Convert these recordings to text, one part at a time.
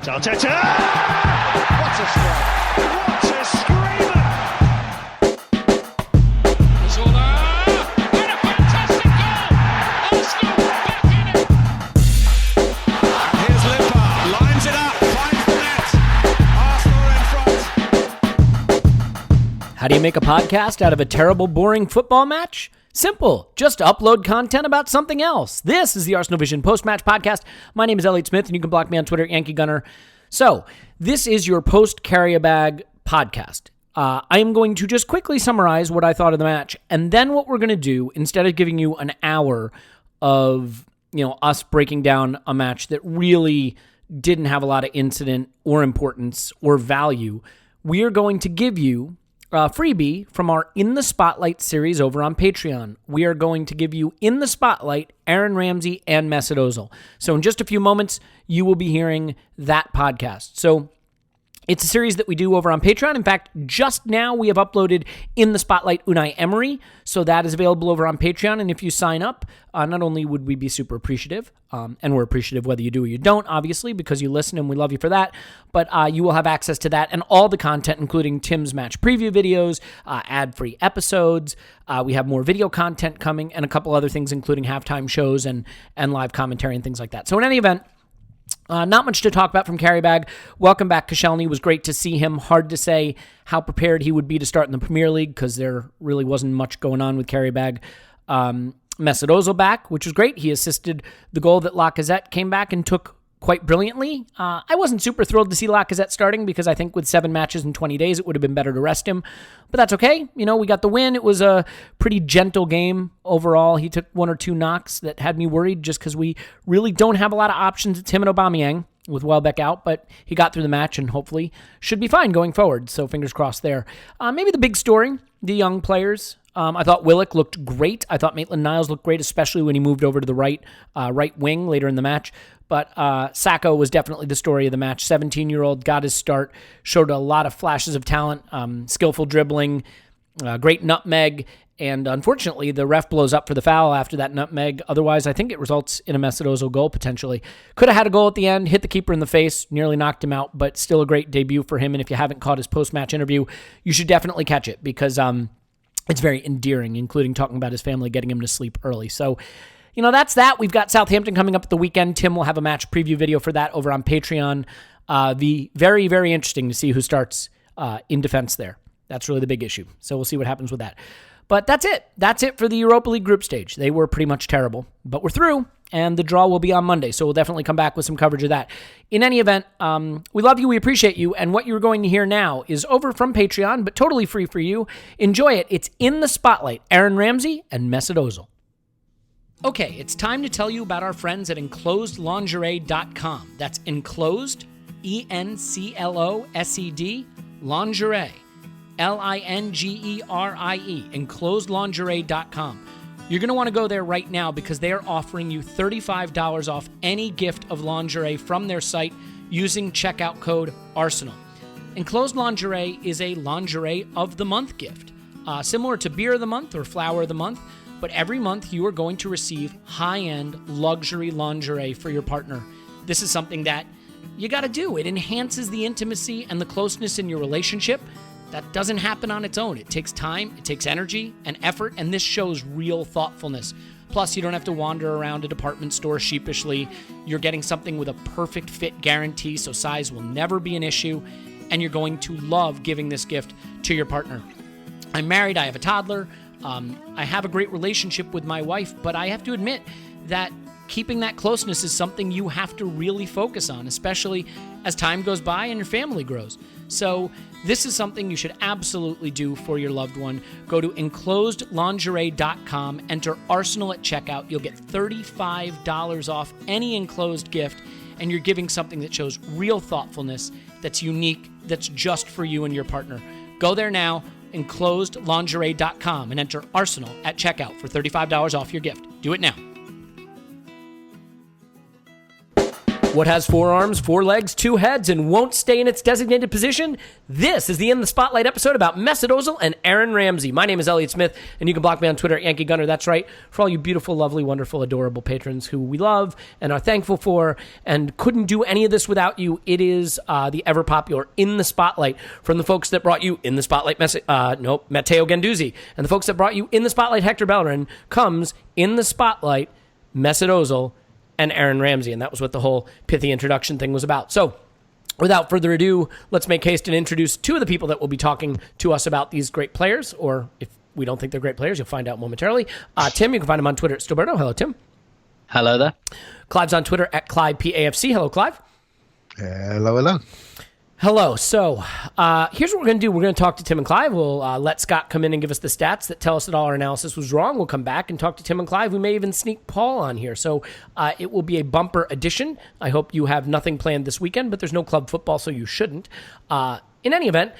Arteta! What a strike! What a screamer! Zola! And a fantastic goal! Arsenal back in it! And here's Limpar, lines it up, finds the net. Arsenal are in front. How do you make a podcast out of a terrible, boring football match? Simple. Just upload content about something else. This is the Arsenal Vision post-match podcast. My name is Elliot Smith, and you can block me on Twitter, Yankee Gunner. So, this is your post-Qarabag podcast. I am going to just quickly summarize what I thought of the match, and then what we're going to do, instead of giving you an hour of, us breaking down a match that really didn't have a lot of incident or importance or value, we are going to give you a freebie from our In the Spotlight series over on Patreon. We are going to give you In the Spotlight Aaron Ramsey and Mesut Ozil. So in just a few moments, you will be hearing that podcast. So it's a series that we do over on Patreon. In fact, just now we have uploaded In the Spotlight Unai Emery. So that is available over on Patreon. And if you sign up, not only would we be super appreciative, and we're appreciative whether you do or you don't, obviously, because you listen and we love you for that, but you will have access to that and all the content, including Tim's match preview videos, ad-free episodes. We have more video content coming and a couple other things, including halftime shows and live commentary and things like that. So in any event, not much to talk about from Qarabag. Welcome back, Koscielny. It was great to see him. Hard to say how prepared he would be to start in the Premier League because there really wasn't much going on with Qarabag. Mesut Ozil back, which was great. He assisted the goal that Lacazette came back and took quite brilliantly. I wasn't super thrilled to see Lacazette starting because I think with 7 matches in 20 days, it would have been better to rest him. But that's okay. We got the win. It was a pretty gentle game overall. He took 1 or 2 knocks that had me worried just because we really don't have a lot of options. It's him and Aubameyang with Welbeck out, but he got through the match and hopefully should be fine going forward. So fingers crossed there. Maybe the big story, the young players. I thought Willock looked great. I thought Maitland-Niles looked great, especially when he moved over to the right wing later in the match. But Sacco was definitely the story of the match. 17-year-old, got his start, showed a lot of flashes of talent, skillful dribbling, great nutmeg, and unfortunately, the ref blows up for the foul after that nutmeg. Otherwise, I think it results in a Mesut Ozil goal, potentially. Could have had a goal at the end, hit the keeper in the face, nearly knocked him out, but still a great debut for him. And if you haven't caught his post-match interview, you should definitely catch it because it's very endearing, including talking about his family, getting him to sleep early. So, that's that. We've got Southampton coming up at the weekend. Tim will have a match preview video for that over on Patreon. Be very, very interesting to see who starts in defense there. That's really the big issue. So we'll see what happens with that. But that's it. That's it for the Europa League group stage. They were pretty much terrible, but we're through, and the draw will be on Monday, so we'll definitely come back with some coverage of that. In any event, we love you, we appreciate you, and what you're going to hear now is over from Patreon, but totally free for you. Enjoy it. It's In the Spotlight, Aaron Ramsey and Mesut Ozil. Okay, it's time to tell you about our friends at enclosedlingerie.com. That's enclosed, ENCLOSED, lingerie. LINGERIE, enclosedlingerie.com. You're going to want to go there right now because they are offering you $35 off any gift of lingerie from their site using checkout code ARSENAL. Enclosed Lingerie is a lingerie of the month gift, similar to beer of the month or flower of the month, but every month you are going to receive high-end luxury lingerie for your partner. This is something that you got to do. It enhances the intimacy and the closeness in your relationship. That doesn't happen on its own. It takes time, it takes energy and effort, and this shows real thoughtfulness. Plus, you don't have to wander around a department store sheepishly. You're getting something with a perfect fit guarantee, so size will never be an issue, and you're going to love giving this gift to your partner. I'm married, I have a toddler, I have a great relationship with my wife, but I have to admit that keeping that closeness is something you have to really focus on, especially as time goes by and your family grows. So this is something you should absolutely do for your loved one. Go to enclosedlingerie.com, enter Arsenal at checkout. You'll get $35 off any enclosed gift, and you're giving something that shows real thoughtfulness, that's unique, that's just for you and your partner. Go there now, enclosedlingerie.com, and enter Arsenal at checkout for $35 off your gift. Do it now. What has 4 arms, 4 legs, 2 heads, and won't stay in its designated position? This is the In the Spotlight episode about Mesut Ozil and Aaron Ramsey. My name is Elliot Smith, and you can block me on Twitter at Yankee Gunner. That's right, for all you beautiful, lovely, wonderful, adorable patrons who we love and are thankful for and couldn't do any of this without you. It is the ever-popular In the Spotlight from the folks that brought you In the Spotlight, Matteo Ganduzzi, and the folks that brought you In the Spotlight, Hector Bellerin, comes In the Spotlight, Mesut Ozil, and Aaron Ramsey, and that was what the whole pithy introduction thing was about. So, without further ado, let's make haste and introduce 2 of the people that will be talking to us about these great players, or if we don't think they're great players, you'll find out momentarily. Tim, you can find him on Twitter at Stilberto. Hello, Tim. Hello there. Clive's on Twitter at ClivePAFC. Hello, Clive. Hello. Hello. So here's what we're going to do. We're going to talk to Tim and Clive. We'll let Scott come in and give us the stats that tell us that all our analysis was wrong. We'll come back and talk to Tim and Clive. We may even sneak Paul on here. So it will be a bumper edition. I hope you have nothing planned this weekend, but there's no club football, so you shouldn't. In any event,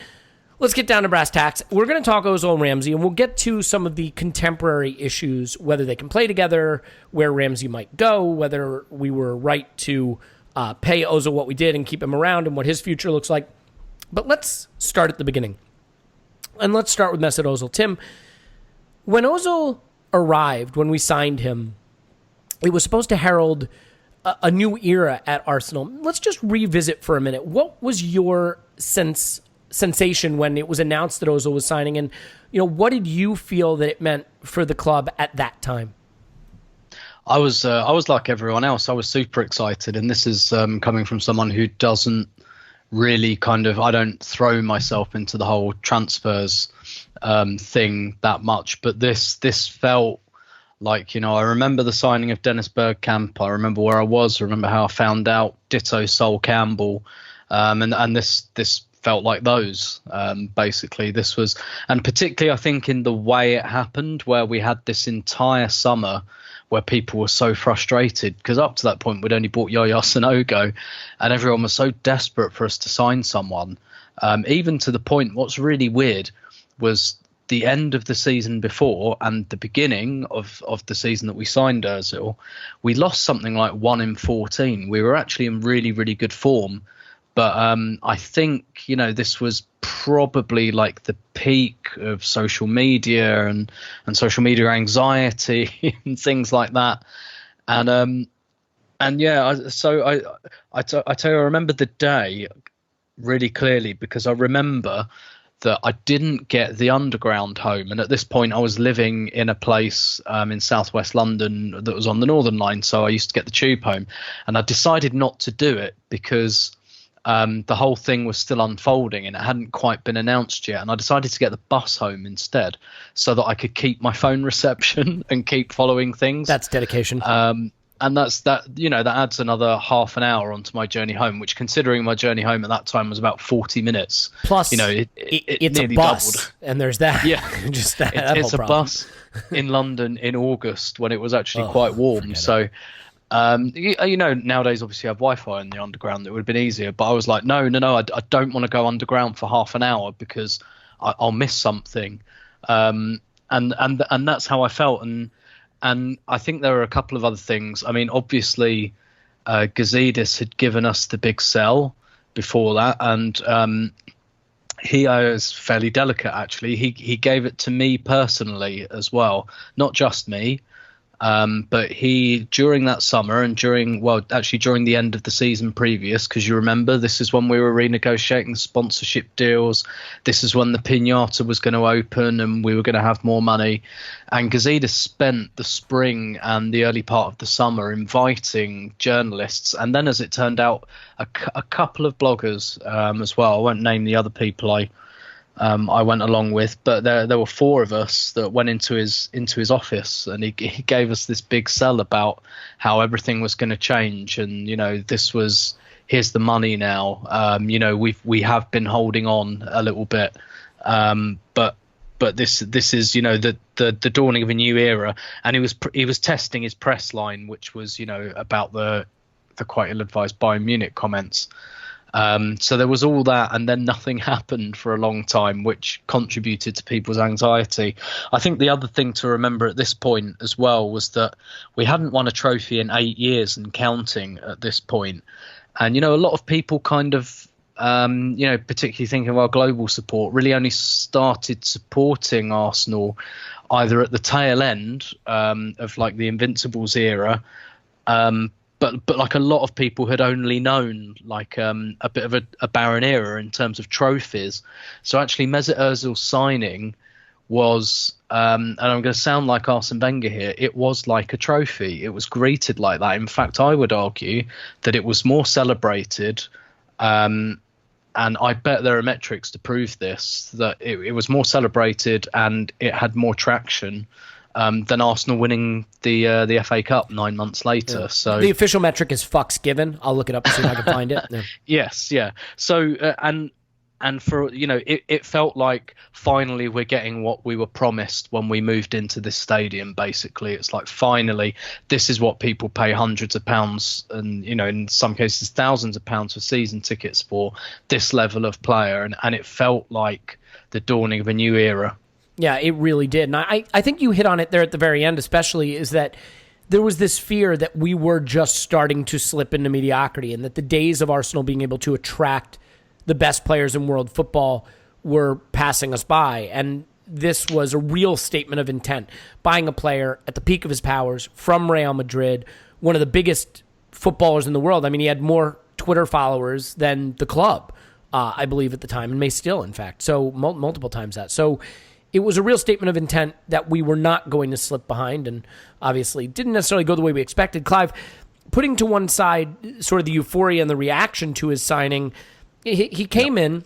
let's get down to brass tacks. We're going to talk Ozil and Ramsey, and we'll get to some of the contemporary issues, whether they can play together, where Ramsey might go, whether we were right to pay Ozil what we did and keep him around and what his future looks like. But let's start at the beginning. And let's start with Mesut Ozil. Tim, when Ozil arrived, when we signed him, it was supposed to herald a new era at Arsenal. Let's just revisit for a minute. What was your sensation when it was announced that Ozil was signing? And, what did you feel that it meant for the club at that time? I was like everyone else. I was super excited, and this is coming from someone who doesn't really I don't throw myself into the whole transfers thing that much. But this felt like, I remember the signing of Dennis Bergkamp. I remember where I was. I remember how I found out. Ditto Sol Campbell, and this felt like those. Basically, this was, and particularly I think in the way it happened, where we had this entire summer where people were so frustrated because up to that point we'd only bought Yaya Sanogo, and everyone was so desperate for us to sign someone. Even to the point, what's really weird was the end of the season before and the beginning of the season that we signed Ozil, we lost something like 1 in 14. We were actually in really, really good form. But I think, this was probably like the peak of social media and social media anxiety and things like that. And yeah, I tell you, I remember the day really clearly because I remember that I didn't get the underground home. And at this point, I was living in a place in southwest London that was on the Northern Line. So I used to get the tube home, and I decided not to do it because the whole thing was still unfolding and it hadn't quite been announced yet. And I decided to get the bus home instead so that I could keep my phone reception and keep following things. That's dedication. And that adds another half an hour onto my journey home, which, considering my journey home at that time was about 40 minutes. Plus, it it's nearly a bus, doubled. And there's that. Yeah, just that. It's a problem. bus in London in August when it was actually quite warm. So, nowadays obviously you have Wi-Fi in the underground. It would have been easier, but I was like, no, I don't want to go underground for half an hour because I'll miss something. And that's how I felt. And I think there were a couple of other things. I mean, obviously, Gazidis had given us the big sell before that, and he was fairly delicate, actually. He gave it to me personally as well, not just me. But he, during that summer and during the end of the season previous, because you remember, this is when we were renegotiating the sponsorship deals. This is when the Pinata was going to open and we were going to have more money. And Gazidis spent the spring and the early part of the summer inviting journalists. And then, as it turned out, a couple of bloggers as well. I won't name the other people I went along with, but there were 4 of us that went into his office, and he gave us this big sell about how everything was going to change, and this was, here's the money now. We have been holding on a little bit, but this is the dawning of a new era, and he was testing his press line, which was about the quite ill-advised Bayern Munich comments. So there was all that, and then nothing happened for a long time, which contributed to people's anxiety. I think the other thing to remember at this point as well was that we hadn't won a trophy in 8 years and counting at this point. And, a lot of people kind of, particularly thinking of our global support, really only started supporting Arsenal either at the tail end of like the Invincibles era, but like a lot of people had only known like a bit of a barren era in terms of trophies. So actually Mesut Ozil's signing was, and I'm going to sound like Arsene Wenger here, it was like a trophy. It was greeted like that. In fact, I would argue that it was more celebrated, and I bet there are metrics to prove this, that it was more celebrated and it had more traction than Arsenal winning the FA Cup 9 months later. Yeah. So the official metric is fucks given. I'll look it up and see if I can find it. Yeah. Yes, yeah. So and for it felt like finally we're getting what we were promised when we moved into this stadium. Basically, it's like finally this is what people pay hundreds of pounds and in some cases thousands of pounds for season tickets for, this level of player, and it felt like the dawning of a new era. Yeah, it really did. And I think you hit on it there at the very end, especially, is that there was this fear that we were just starting to slip into mediocrity and that the days of Arsenal being able to attract the best players in world football were passing us by. And this was a real statement of intent. Buying a player at the peak of his powers from Real Madrid, one of the biggest footballers in the world. I mean, he had more Twitter followers than the club, I believe, at the time, and may still, in fact. So multiple times that. So it was a real statement of intent that we were not going to slip behind, and obviously didn't necessarily go the way we expected. Clive, putting to one side sort of the euphoria and the reaction to his signing, he came in.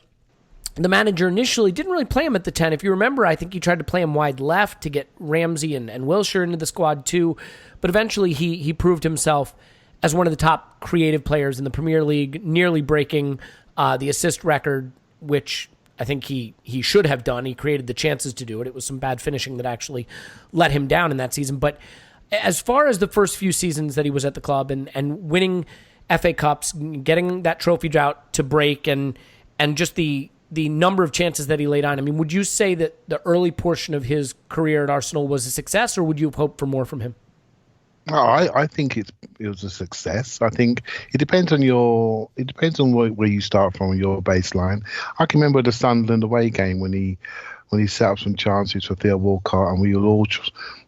The manager initially didn't really play him at the 10. If you remember, I think he tried to play him wide left to get Ramsey and Wilshere into the squad too. But eventually he proved himself as one of the top creative players in the Premier League, nearly breaking the assist record, which I think he should have done. He created the chances to do it. It was some bad finishing that actually let him down in that season. But as far as the first few seasons that he was at the club and winning FA Cups, getting that trophy drought to break, and just the number of chances that he laid on, I mean, would you say that the early portion of his career at Arsenal was a success, or would you have hoped for more from him? No, I think it was a success. I think it depends on where you start from, your baseline. I can remember the Sunderland away game when he set up some chances for Theo Walcott, and we were all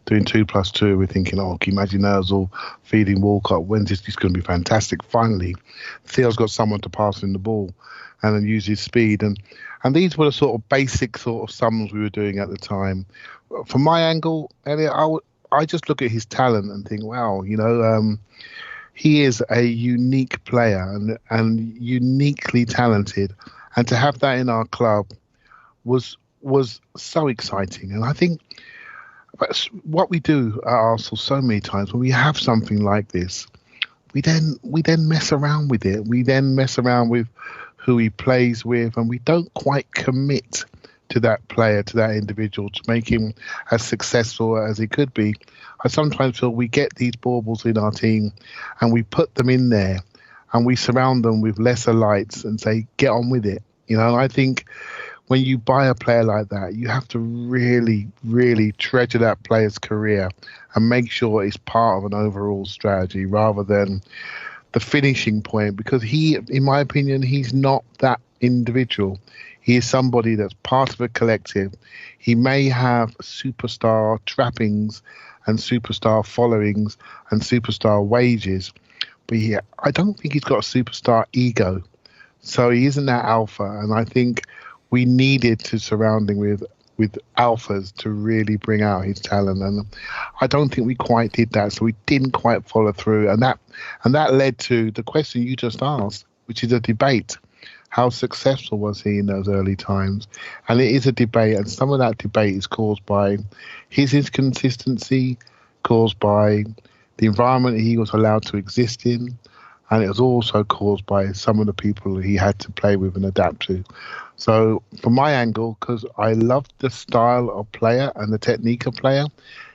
doing 2+2. We're thinking, can you imagine Ozil feeding Walcott? When's this going to be fantastic? Finally, Theo's got someone to pass in the ball and then use his speed. And these were the sort of basic sort of sums we were doing at the time. From my angle, Elliot, I just look at his talent and think, wow, he is a unique player and uniquely talented. And to have that in our club was so exciting. And I think what we do at Arsenal so many times, when we have something like this, we then mess around with it. We then mess around with who he plays with, and we don't quite commit to that player, to that individual, to make him as successful as he could be. I sometimes feel we get these baubles in our team and we put them in there and we surround them with lesser lights and say, get on with it. And I think when you buy a player like that, you have to really, really treasure that player's career and make sure it's part of an overall strategy rather than the finishing point, because he, in my opinion, he's not that individual. He is somebody that's part of a collective. He may have superstar trappings and superstar followings and superstar wages, but I don't think he's got a superstar ego. So he isn't that alpha, and I think we needed to surround him with alphas to really bring out his talent, and I don't think we quite did that. So we didn't quite follow through, and that led to the question you just asked, which is a debate. How successful was he in those early times? And it is a debate, and some of that debate is caused by his inconsistency, caused by the environment he was allowed to exist in, and it was also caused by some of the people he had to play with and adapt to. So from my angle, because I love the style of player and the technique of player,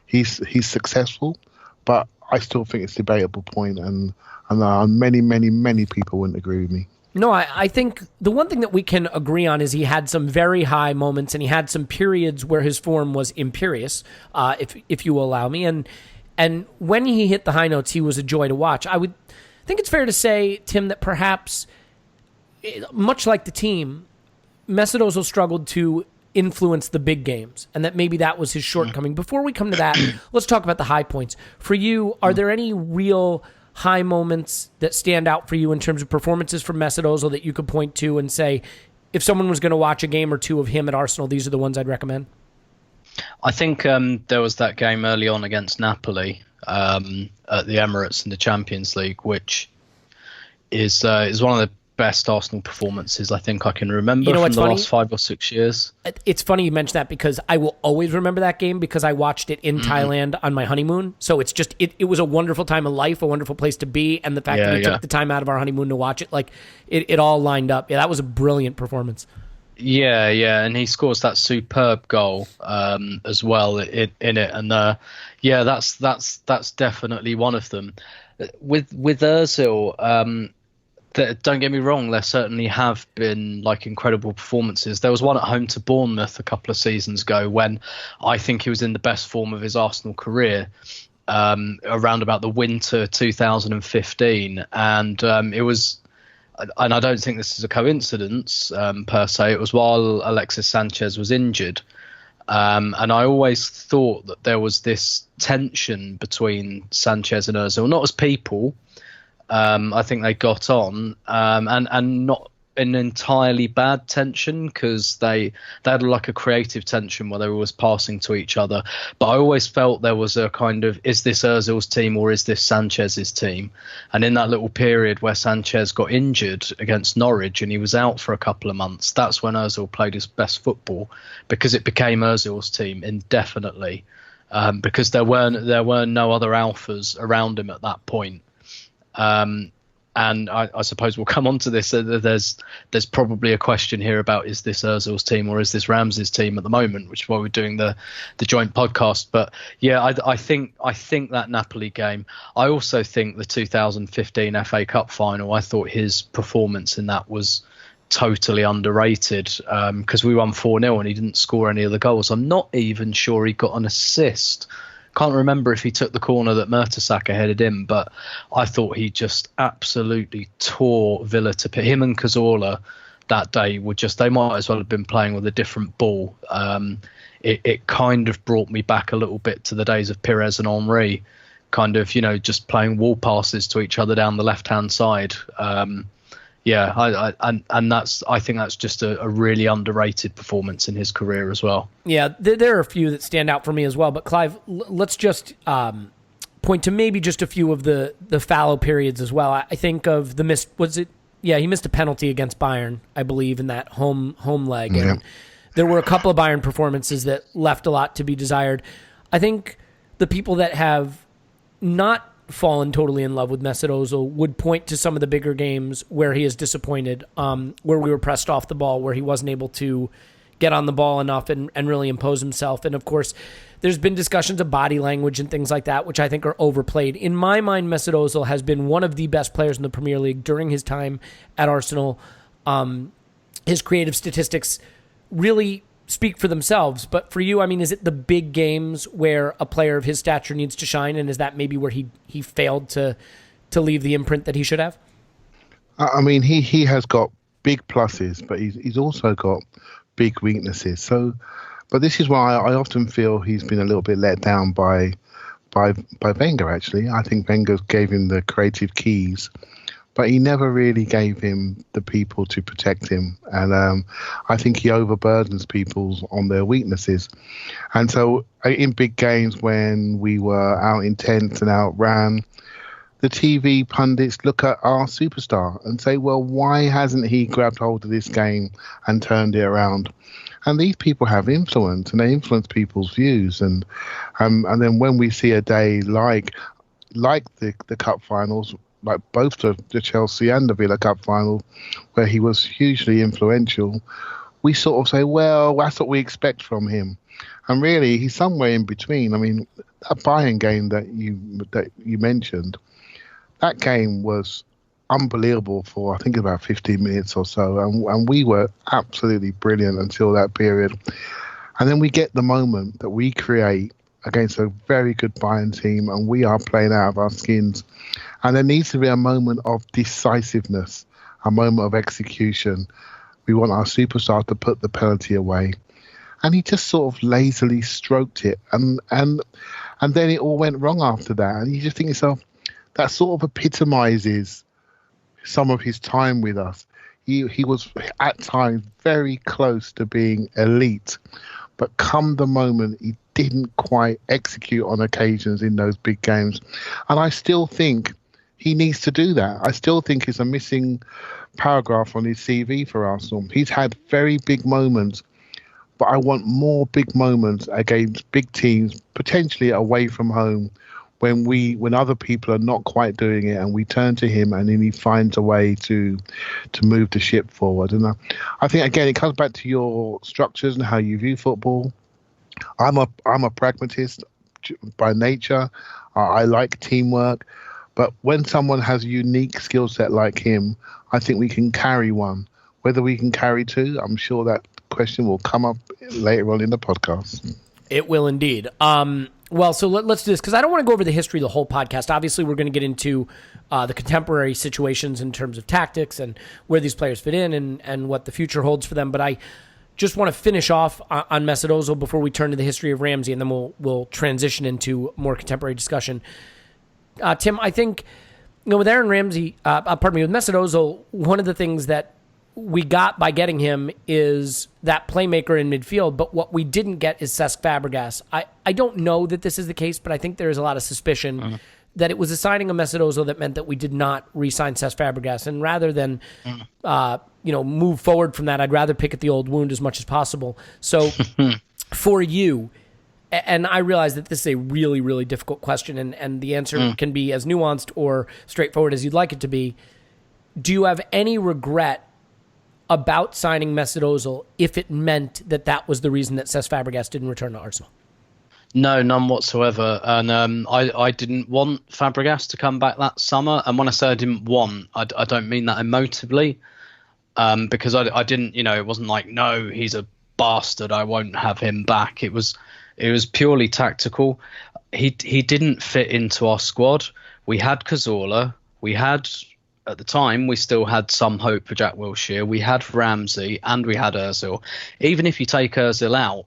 he's successful, but I still think it's a debatable point, and many, many, many people wouldn't agree with me. No, I think the one thing that we can agree on is he had some very high moments and he had some periods where his form was imperious, if you will allow me. And when he hit the high notes, he was a joy to watch. I would think it's fair to say, Tim, that perhaps, much like the team, Mesut Ozil struggled to influence the big games, and that maybe that was his shortcoming. Before we come to that, let's talk about the high points. For you, are there any real high moments that stand out for you in terms of performances from Mesut Ozil that you could point to and say, if someone was going to watch a game or two of him at Arsenal, these are the ones I'd recommend? I think there was that game early on against Napoli at the Emirates in the Champions League, which is one of the best Arsenal performances I think I can remember from the last 5 or 6 years. It's funny you mention that because I will always remember that game because I watched it in Thailand on my honeymoon. So it's just it was a wonderful time of life, a wonderful place to be, and the fact that we took the time out of our honeymoon to watch it, like it all lined up. Yeah, that was a brilliant performance. Yeah, and he scores that superb goal as well in it, and that's definitely one of them. With Ozil, don't get me wrong, there certainly have been like incredible performances. There was one at home to Bournemouth a couple of seasons ago when I think he was in the best form of his Arsenal career, around about the winter 2015, and it was. And I don't think this is a coincidence per se. It was while Alexis Sanchez was injured. And I always thought that there was this tension between Sanchez and Ozil, not as people. I think they got on, and not an entirely bad tension because they had like a creative tension where they were always passing to each other. But I always felt there was a kind of, is this Ozil's team or is this Sanchez's team? And in that little period where Sanchez got injured against Norwich and he was out for a couple of months, that's when Ozil played his best football because it became Ozil's team indefinitely, because there were no other alphas around him at that point. And I suppose we'll come on to this. There's probably a question here about, is this Ozil's team or is this Ramsey's team at the moment, which is why we're doing the joint podcast. But yeah, I think that Napoli game. I also think the 2015 FA Cup final, I thought his performance in that was totally underrated because we won 4-0 and he didn't score any of the goals. I'm not even sure he got an assist. Can't remember if he took the corner that Mertesacker headed in, but I thought he just absolutely tore Villa to pit. Him and Cazorla that day were just, they might as well have been playing with a different ball. It kind of brought me back a little bit to the days of Pires and Henry, kind of, just playing wall passes to each other down the left-hand side. I think that's just a really underrated performance in his career as well. Yeah, there are a few that stand out for me as well. But Clive, let's just point to maybe just a few of the fallow periods as well. I think of the missed. He missed a penalty against Bayern, I believe, in that home leg, and there were a couple of Bayern performances that left a lot to be desired. I think the people that have not fallen totally in love with Mesut Ozil would point to some of the bigger games where he is disappointed, where we were pressed off the ball, where he wasn't able to get on the ball enough and really impose himself. And of course, there's been discussions of body language and things like that, which I think are overplayed. In my mind, Mesut Ozil has been one of the best players in the Premier League during his time at Arsenal. His creative statistics really speak for themselves. But for you, I mean, is it the big games where a player of his stature needs to shine, and is that maybe where he failed to leave the imprint that he should have? I mean, he has got big pluses, but he's also got big weaknesses. So, but this is why I often feel he's been a little bit let down by Wenger. Actually, I think Wenger gave him the creative keys, but he never really gave him the people to protect him. And I think he overburdens people on their weaknesses. And so in big games when we were out intense and outran, the TV pundits look at our superstar and say, well, why hasn't he grabbed hold of this game and turned it around? And these people have influence, and they influence people's views. And then when we see a day like the cup finals, like both the Chelsea and the Villa Cup final, where he was hugely influential, we sort of say, well, that's what we expect from him. And really, he's somewhere in between. I mean, that Bayern game that you mentioned, that game was unbelievable for I think about 15 minutes or so, and we were absolutely brilliant until that period. And then we get the moment that we create against a very good Bayern team, and we are playing out of our skins. And there needs to be a moment of decisiveness, a moment of execution. We want our superstar to put the penalty away. And he just sort of lazily stroked it. And then it all went wrong after that. And you just think to yourself, that sort of epitomizes some of his time with us. He was at times very close to being elite. But come the moment, he didn't quite execute on occasions in those big games. And I still think he needs to do that. I still think it's a missing paragraph on his CV for Arsenal. He's had very big moments, but I want more big moments against big teams, potentially away from home, when other people are not quite doing it, and we turn to him, and then he finds a way to move the ship forward. And I think again it comes back to your structures and how you view football. I'm a pragmatist by nature. I like teamwork, but when someone has a unique skill set like him, I think we can carry one. Whether we can carry two, I'm sure that question will come up later on in the podcast. It will indeed. Well, so let's do this, because I don't want to go over the history of the whole podcast. Obviously, we're going to get into the contemporary situations in terms of tactics and where these players fit in and what the future holds for them. But I just want to finish off on Mesut Ozil before we turn to the history of Ramsey, and then we'll transition into more contemporary discussion. Tim, I think with Aaron Ramsey, with Mesut Ozil, one of the things that we got by getting him is that playmaker in midfield, but what we didn't get is Cesc Fabregas. I don't know that this is the case, but I think there is a lot of suspicion that it was a signing of Mesut Ozil that meant that we did not re-sign Cesc Fabregas. And rather than move forward from that, I'd rather pick at the old wound as much as possible. So for you, and I realize that this is a really, really difficult question, and the answer can be as nuanced or straightforward as you'd like it to be. Do you have any regret about signing Mesut Ozil if it meant that was the reason that Cesc Fabregas didn't return to Arsenal? No, none whatsoever. And I didn't want Fabregas to come back that summer. And when I say I didn't want, I don't mean that emotively, because I didn't, it wasn't like, no, he's a bastard, I won't have him back. It was purely tactical. He didn't fit into our squad. We had Cazorla. We had, at the time, we still had some hope for Jack Wilshere. We had Ramsey and we had Ozil. Even if you take Ozil out,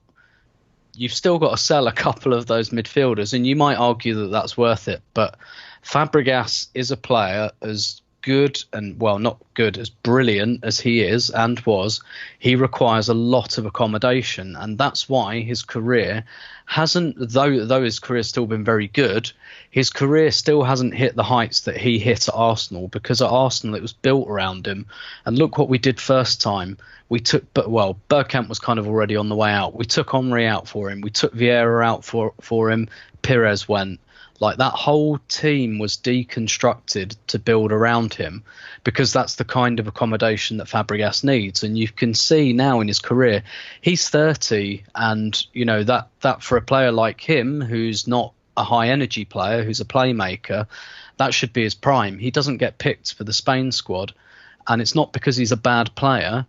you've still got to sell a couple of those midfielders, and you might argue that that's worth it. But Fabregas is a player as good and, well, not good, as brilliant as he is and was. He requires a lot of accommodation, and that's why his career hasn't, though his career's still been very good, his career still hasn't hit the heights that he hit at Arsenal, because at Arsenal it was built around him. And look what we did first time. We took, Bergkamp was kind of already on the way out. We took Henry out for him. We took Vieira out for him. Pires went. Like, that whole team was deconstructed to build around him, because that's the kind of accommodation that Fabregas needs. And you can see now in his career, he's 30, and that for a player like him, who's not a high energy player, who's a playmaker, that should be his prime. He doesn't get picked for the Spain squad, and it's not because he's a bad player.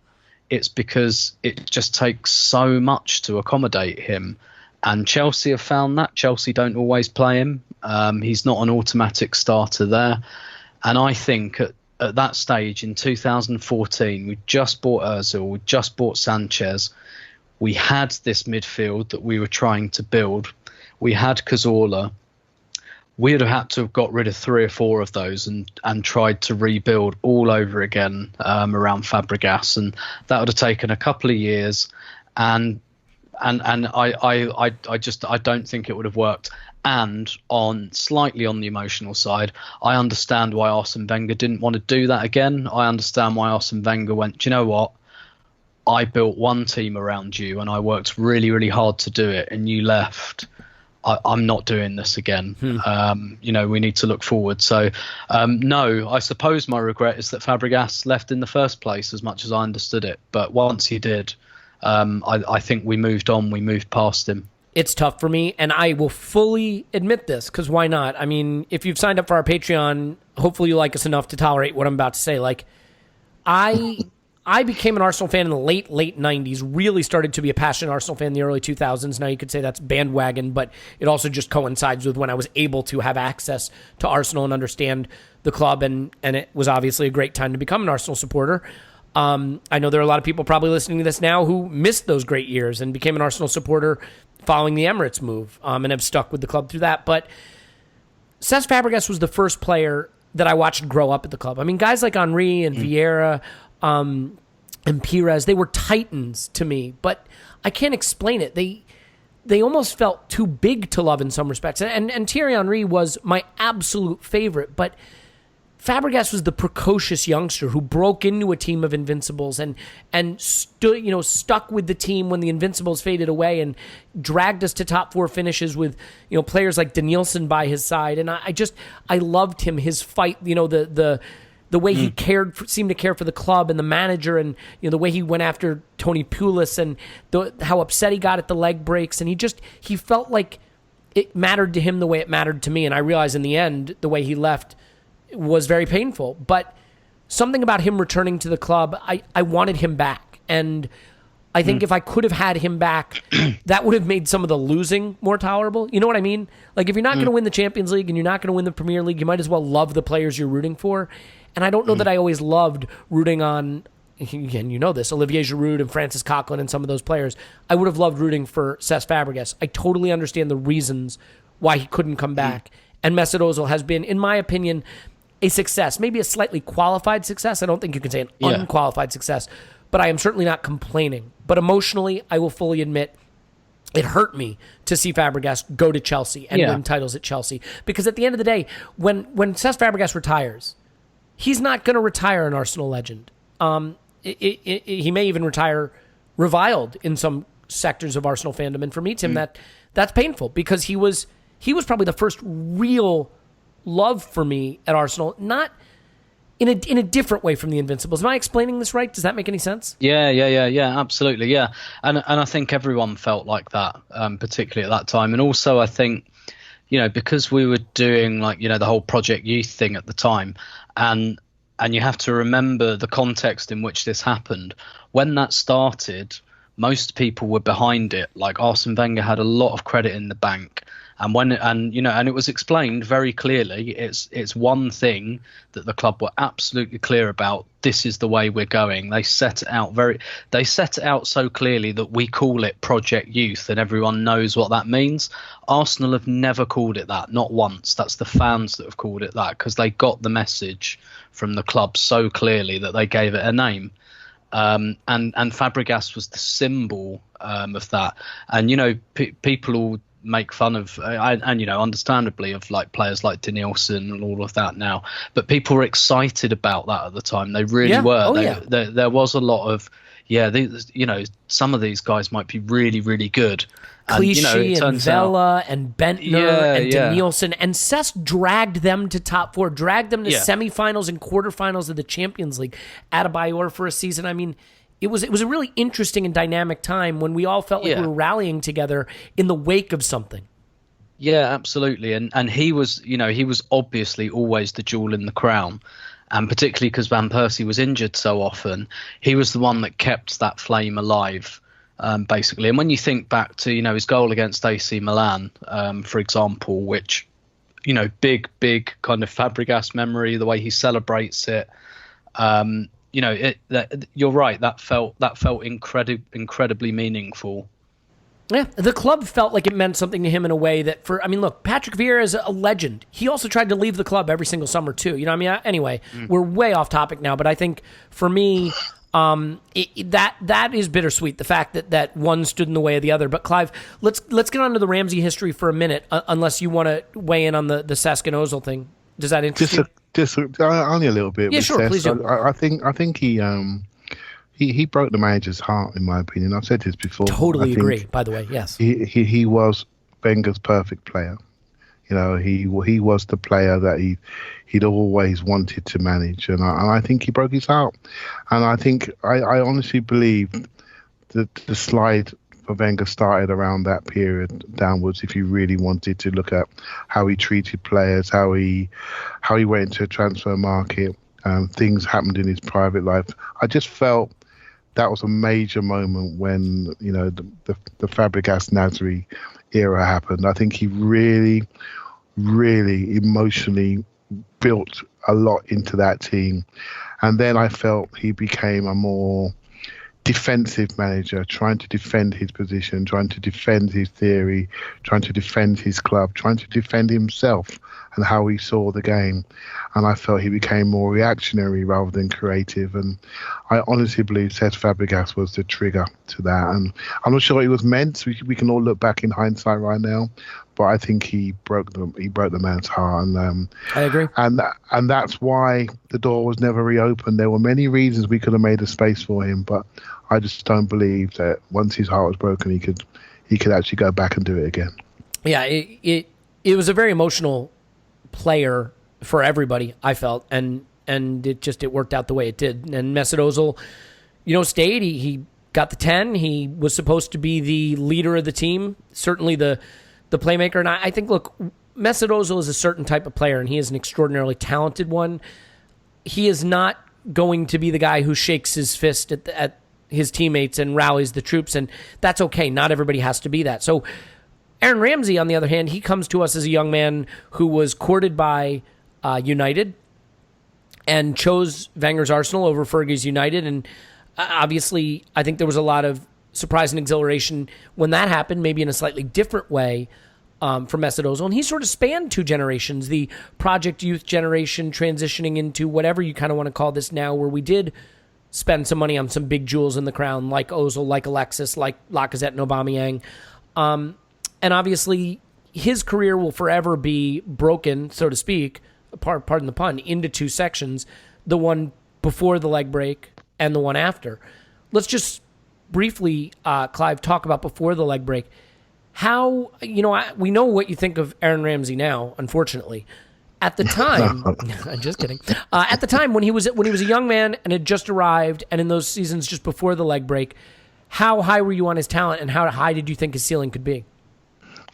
It's because it just takes so much to accommodate him. And Chelsea have found that. Chelsea don't always play him. He's not an automatic starter there. And I think at that stage in 2014, we just bought Ozil, we just bought Sanchez. We had this midfield that we were trying to build. We had Cazorla. We would have had to have got rid of 3 or 4 of those and tried to rebuild all over again around Fabregas. And that would have taken a couple of years. And I don't think it would have worked. And slightly on the emotional side, I understand why Arsene Wenger didn't want to do that again. I understand why Arsene Wenger went, do you know what? I built one team around you and I worked really, really hard to do it, and you left. I'm not doing this again. We need to look forward. So, no, I suppose my regret is that Fabregas left in the first place, as much as I understood it. But once he did, I think we moved on. We moved past him. It's tough for me, and I will fully admit this, because why not? I mean, if you've signed up for our Patreon, hopefully you like us enough to tolerate what I'm about to say. Like, I became an Arsenal fan in the late 90s, really started to be a passionate Arsenal fan in the early 2000s. Now you could say that's bandwagon, but it also just coincides with when I was able to have access to Arsenal and understand the club, and it was obviously a great time to become an Arsenal supporter. I know there are a lot of people probably listening to this now who missed those great years and became an Arsenal supporter following the Emirates move, and have stuck with the club through that. But Cesc Fabregas was the first player that I watched grow up at the club. I mean, guys like Henry and Vieira and Pires, they were titans to me, but I can't explain it. They almost felt too big to love in some respects. And Thierry Henry was my absolute favorite, but Fabregas was the precocious youngster who broke into a team of Invincibles and stuck with the team when the Invincibles faded away and dragged us to top 4 finishes with players like Danielson by his side. And I loved him, his fight, the way he seemed to care for the club and the manager, and the way he went after Tony Pulis, and how upset he got at the leg breaks, and he felt like it mattered to him the way it mattered to me. And I realized in the end the way he left was very painful, but something about him returning to the club, I wanted him back, and I think if I could have had him back, that would have made some of the losing more tolerable. You know what I mean? Like, if you're not going to win the Champions League and you're not going to win the Premier League, you might as well love the players you're rooting for. And I don't know that I always loved rooting on, again, this, Olivier Giroud and Francis Coquelin and some of those players. I would have loved rooting for Cesc Fabregas. I totally understand the reasons why he couldn't come back. And Mesut Ozil has been, in my opinion, a success, maybe a slightly qualified success. I don't think you can say an unqualified success, but I am certainly not complaining. But emotionally, I will fully admit, it hurt me to see Fabregas go to Chelsea and win titles at Chelsea. Because at the end of the day, when Cesc Fabregas retires, he's not going to retire an Arsenal legend. He may even retire reviled in some sectors of Arsenal fandom. And for me, Tim, that's painful, because he was probably the first real love for me at Arsenal, not in a different way from the Invincibles. Am I explaining this right? Does that make any sense? Yeah, absolutely, yeah. And I think everyone felt like that, particularly at that time. And also, I think, because we were doing the whole Project Youth thing at the time, and you have to remember the context in which this happened. When that started, most people were behind it. Like, Arsene Wenger had a lot of credit in the bank. And and it was explained very clearly. It's one thing that the club were absolutely clear about. This is the way we're going. They set it out so clearly that we call it Project Youth, and everyone knows what that means. Arsenal have never called it that, not once. That's the fans that have called it that, because they got the message from the club so clearly that they gave it a name. And Fabregas was the symbol of that. And people all make fun of understandably, of players like Danielson and all of that now, but people were excited about that at the time. They really were. There was a lot of some of these guys might be really, really good. Clichy and Vela and Bentner and Danielson, and Cesc dragged them to top 4, dragged them to semifinals and quarterfinals of the Champions League, Adebayor for a season. I mean, it was a really interesting and dynamic time when we all felt like we were rallying together in the wake of something. Yeah, absolutely. And he was obviously always the jewel in the crown. And particularly because Van Persie was injured so often, he was the one that kept that flame alive, basically. And when you think back to, his goal against AC Milan, for example, which, big kind of Fabregas memory, the way he celebrates it, you're right. That felt incredibly meaningful. Yeah, the club felt like it meant something to him in a way that look, Patrick Vieira is a legend. He also tried to leave the club every single summer too. Anyway, we're way off topic now, but I think for me, that is bittersweet. The fact that one stood in the way of the other. But Clive, let's get on to the Ramsey history for a minute, unless you want to weigh in on the Cesc and Ozil thing. Does that interest you? Just only a little bit. Yeah, sure, please do. I think he broke the manager's heart, in my opinion. I've said this before. Totally agree. By the way, yes. He was Wenger's perfect player. He was the player that he'd always wanted to manage, and I think he broke his heart. And I honestly believe that the slide for Wenger started around that period downwards. If you really wanted to look at how he treated players, how he went into a transfer market, things happened in his private life. I just felt that was a major moment when the Fabregas Nasri era happened. I think he really, really emotionally built a lot into that team, and then I felt he became a more defensive manager, trying to defend his position, trying to defend his theory, trying to defend his club, trying to defend himself and how he saw the game. And I felt he became more reactionary rather than creative. And I honestly believe Cesc Fabregas was the trigger to that. And I'm not sure it was meant. We can all look back in hindsight right now, but I think he broke the man's heart. And I agree. And that's why the door was never reopened. There were many reasons we could have made a space for him, but I just don't believe that once his heart was broken, he could actually go back and do it again. Yeah, it was a very emotional player for everybody, I felt, and it worked out the way it did. And Mesut Ozil, stayed. He got the 10. He was supposed to be the leader of the team, certainly the playmaker. And I think, look, Mesut Ozil is a certain type of player, and he is an extraordinarily talented one. He is not going to be the guy who shakes his fist at his teammates and rallies the troops, and that's okay. Not everybody has to be that. So Aaron Ramsey, on the other hand, he comes to us as a young man who was courted by United and chose Wenger's Arsenal over Fergie's United, and obviously I think there was a lot of surprise and exhilaration when that happened, maybe in a slightly different way for Mesut Ozil. And he sort of spanned two generations, the Project Youth generation transitioning into whatever you kind of want to call this now, where we did spend some money on some big jewels in the crown, like Ozil, like Alexis, like Lacazette and Aubameyang. And obviously, his career will forever be broken, so to speak, pardon the pun, into two sections, the one before the leg break and the one after. Let's just briefly, Clive, talk about before the leg break. How, we know what you think of Aaron Ramsey now, unfortunately. At the time, I'm just kidding. At the time when he was a young man and had just arrived, and in those seasons just before the leg break, how high were you on his talent, and how high did you think his ceiling could be?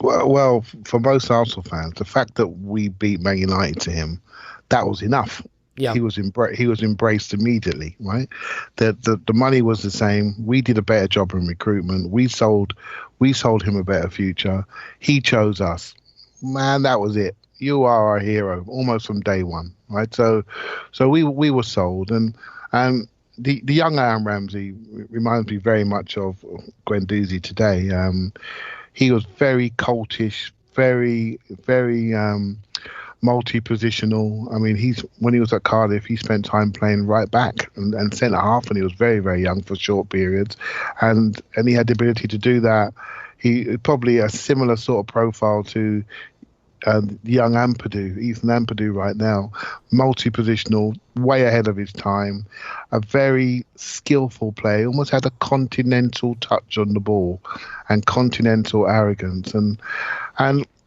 Well, for most Arsenal fans, the fact that we beat Man United to him, that was enough. Yeah. He was embraced immediately, right? The money was the same. We did a better job in recruitment. We sold him a better future. He chose us. Man, that was it. You are our hero, almost from day one, right? So we were sold, and the young Aaron Ramsey reminds me very much of Guendouzi today. He was very cultish, very multi-positional. I mean, when he was at Cardiff, he spent time playing right back and centre half, and he was very, very young for short periods, and he had the ability to do that. He probably a similar sort of profile to young Ethan Ampadu right now, multi-positional, way ahead of his time, a very skillful player, almost had a continental touch on the ball and continental arrogance, and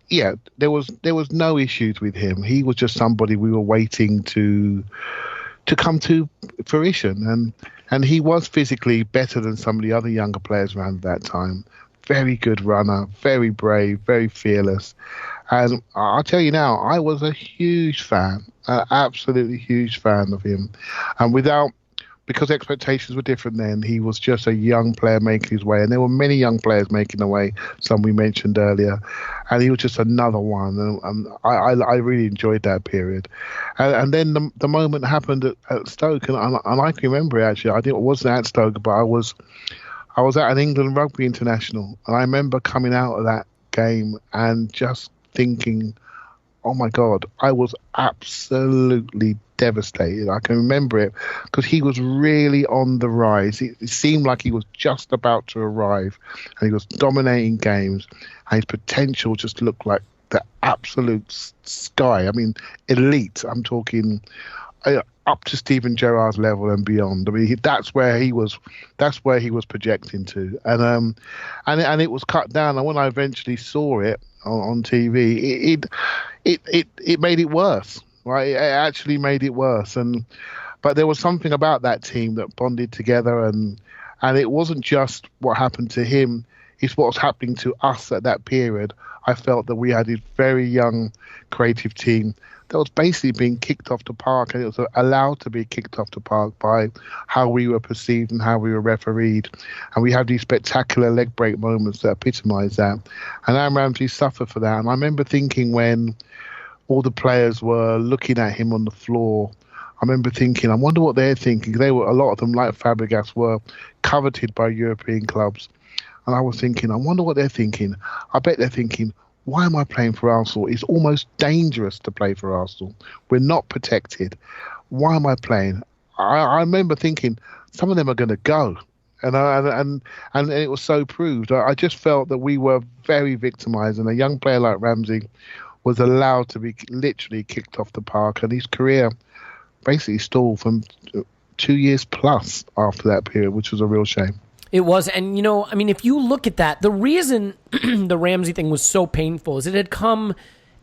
yeah, there was no issues with him. He was just somebody we were waiting to come to fruition, and he was physically better than some of the other younger players around that time. Very good runner, very brave, very fearless. And I'll tell you now, I was a huge fan, absolutely huge fan of him. And because expectations were different then, he was just a young player making his way. And there were many young players making their way, some we mentioned earlier. And he was just another one. And I really enjoyed that period. And then the moment happened at Stoke, and I can remember it actually. I think it wasn't at Stoke, but I was at an England Rugby International. And I remember coming out of that game and just thinking, oh my God, I was absolutely devastated. I can remember it because he was really on the rise. It seemed like he was just about to arrive, and he was dominating games, and his potential just looked like the absolute sky. I mean, elite. I'm talking up to Steven Gerrard's level and beyond. I mean, that's where he was projecting to, and it was cut down. And when I eventually saw it on TV, it made it worse. Right, it actually made it worse. But there was something about that team that bonded together, and it wasn't just what happened to him. it's what's happening to us at that period. I felt that we had a very young, creative team that was basically being kicked off the park, and it was allowed to be kicked off the park by how we were perceived and how we were refereed. And we had these spectacular leg break moments that epitomise that. And Aaron Ramsey suffered for that. And I remember thinking when all the players were looking at him on the floor, I remember thinking, I wonder what they're thinking. They were, a lot of them, like Fabregas, were coveted by European clubs. And I was thinking, I wonder what they're thinking. I bet they're thinking, why am I playing for Arsenal? It's almost dangerous to play for Arsenal. We're not protected. Why am I playing? I remember thinking, some of them are going to go. And it was so proved. I just felt that we were very victimised, and a young player like Ramsey was allowed to be literally kicked off the park, and his career basically stalled from 2 years plus after that period, which was a real shame. It was. And, if you look at that, the reason the Ramsey thing was so painful is it had come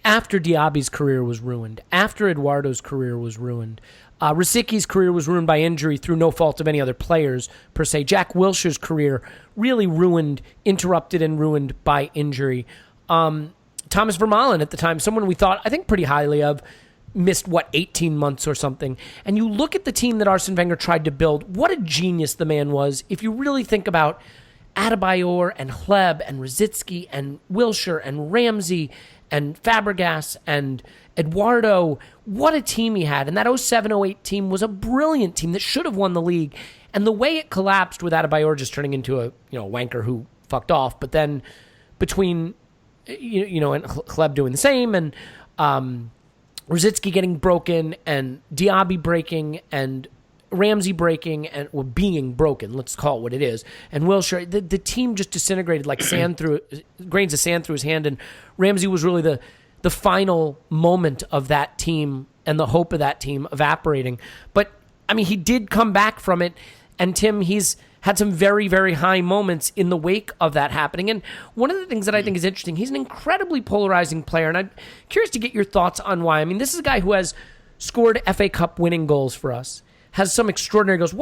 after Diaby's career was ruined, after Eduardo's career was ruined. Rosicki's career was ruined by injury through no fault of any other players, per se. Jack Wilshere's career really interrupted and ruined by injury. Thomas Vermaelen at the time, someone we thought, I think, pretty highly of, missed, 18 months or something. And you look at the team that Arsene Wenger tried to build, what a genius the man was. If you really think about Adebayor and Hleb and Rosicky and Wilshere and Ramsey and Fabregas and Eduardo, what a team he had. And that 07-08 team was a brilliant team that should have won the league. And the way it collapsed with Adebayor just turning into a wanker who fucked off, but then between and Hleb doing the same, and Rosicky getting broken, and Diaby breaking, and Ramsey breaking, and being broken, let's call it what it is, and Wilshere, the team just disintegrated like grains of sand through his hand, and Ramsey was really the final moment of that team and the hope of that team evaporating. But, he did come back from it, and Tim, he's had some very, very high moments in the wake of that happening. And one of the things that I think is interesting, he's an incredibly polarizing player, and I'm curious to get your thoughts on why. This is a guy who has scored FA Cup winning goals for us, has some extraordinary goals.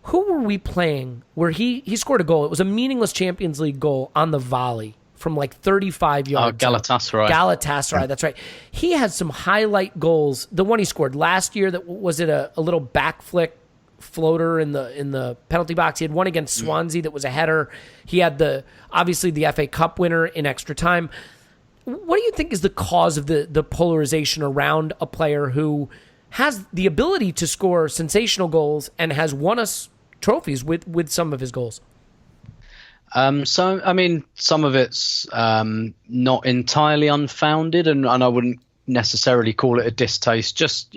Who were we playing where he scored a goal? It was a meaningless Champions League goal on the volley from 35 yards. Galatasaray. Galatasaray, that's right. He had some highlight goals. The one he scored last year, was it a little back flick floater in the penalty box? He had one against Swansea that was a header. He had obviously the FA Cup winner in extra time. What do you think is the cause of the polarization around a player who has the ability to score sensational goals and has won us trophies with some of his goals? Some of it's not entirely unfounded, and I wouldn't necessarily call it a distaste. Just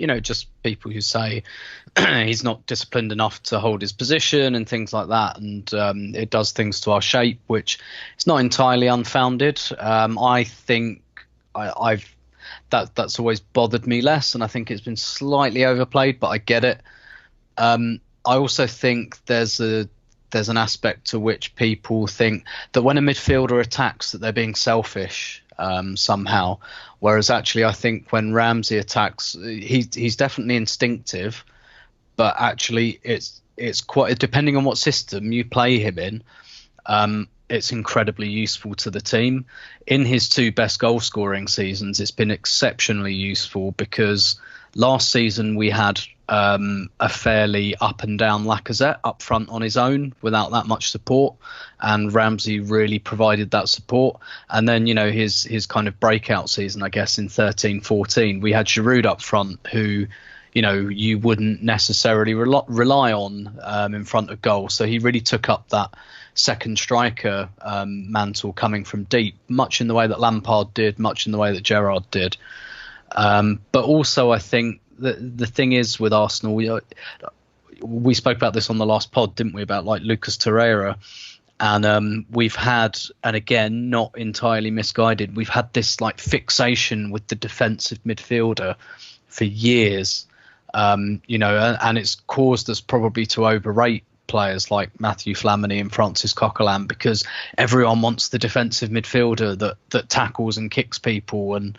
people who say he's not disciplined enough to hold his position and things like that, and it does things to our shape, which is not entirely unfounded. I think that's always bothered me less, and I think it's been slightly overplayed, but I get it. I also think there's an aspect to which people think that when a midfielder attacks that they're being selfish somehow, whereas actually I think when Ramsey attacks, he's definitely instinctive, but actually it's quite, depending on what system you play him in, it's incredibly useful to the team. In his two best goal scoring seasons, it's been exceptionally useful, because last season we had a fairly up and down Lacazette up front on his own without that much support, and Ramsey really provided that support. And then his kind of breakout season, I guess, in 13-14, we had Giroud up front, who you wouldn't necessarily rely on in front of goal. So he really took up that second striker mantle coming from deep, much in the way that Lampard did, much in the way that Gerrard did. But also I think the thing is with Arsenal, we spoke about this on the last pod, didn't we, about Lucas Torreira, and we've had, and again not entirely misguided, we've had this fixation with the defensive midfielder for years, and it's caused us probably to overrate players like Matthew Flamini and Francis Coquelin, because everyone wants the defensive midfielder that tackles and kicks people and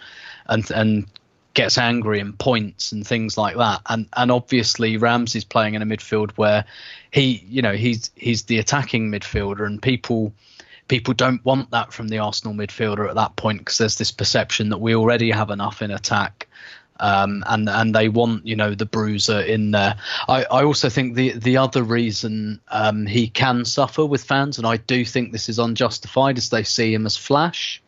gets angry and points and things like that. And obviously Ramsey's playing in a midfield where he's the attacking midfielder, and people people don't want that from the Arsenal midfielder at that point, because there's this perception that we already have enough in attack. And they want, the bruiser in there. I also think the other reason he can suffer with fans, and I do think this is unjustified, is they see him as flash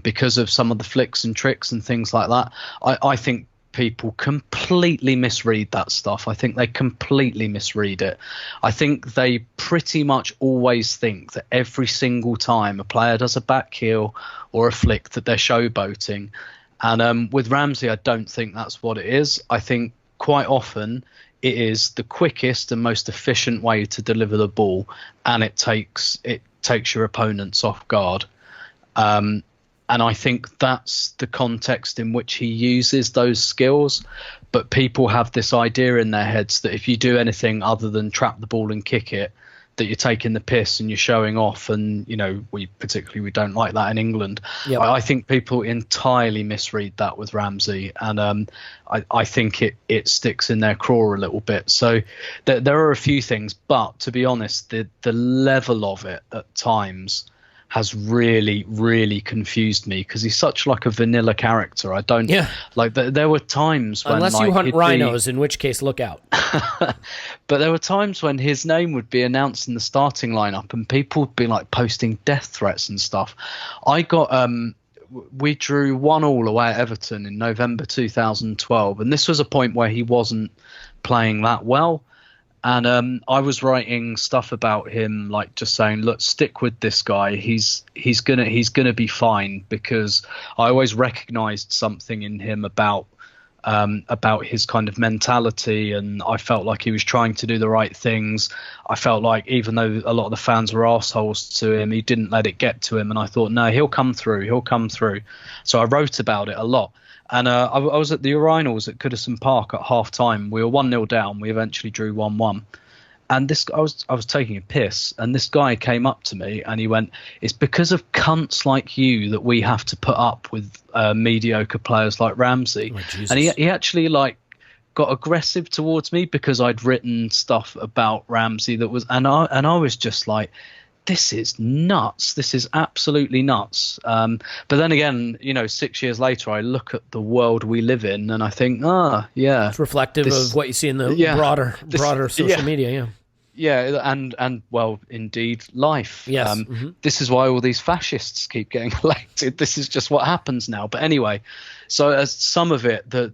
because of some of the flicks and tricks and things like that. I think people completely misread that stuff. I think they completely misread it. I think they pretty much always think that every single time a player does a back heel or a flick that they're showboating. And with Ramsey, I don't think that's what it is. I think quite often it is the quickest and most efficient way to deliver the ball, and it takes your opponents off guard. And I think that's the context in which he uses those skills. But people have this idea in their heads that if you do anything other than trap the ball and kick it, that you're taking the piss and you're showing off. And, we don't like that in England. Yep. I think people entirely misread that with Ramsey. And I think it sticks in their craw a little bit. So there are a few things. But to be honest, the level of it at times has really, really confused me, because he's such like a vanilla character. I don't like there were times when, unless you hunt rhinos, in which case look out. But there were times when his name would be announced in the starting lineup and people would be like posting death threats and stuff. We drew 1-1 away at Everton in November 2012, and this was a point where he wasn't playing that well. And I was writing stuff about him, like just saying, look, stick with this guy. He's gonna be fine, because I always recognised something in him about his kind of mentality, and I felt like he was trying to do the right things. I felt like even though a lot of the fans were arseholes to him, he didn't let it get to him. And I thought, no, he'll come through. So I wrote about it a lot. And I was at the urinals at Goodison Park at half time. We were 1-0 down. We eventually drew 1-1. And I was taking a piss, and this guy came up to me and he went, "It's because of cunts like you that we have to put up with mediocre players like Ramsey." Oh, and he actually got aggressive towards me because I'd written stuff about Ramsey that was, and I was just like, this is nuts. This is absolutely nuts. But then again, 6 years later, I look at the world we live in and I think, yeah. It's reflective of what you see in the broader social media, yeah. Yeah, and well, indeed, life. Yes. This is why all these fascists keep getting elected. This is just what happens now. But anyway, so as some of it, the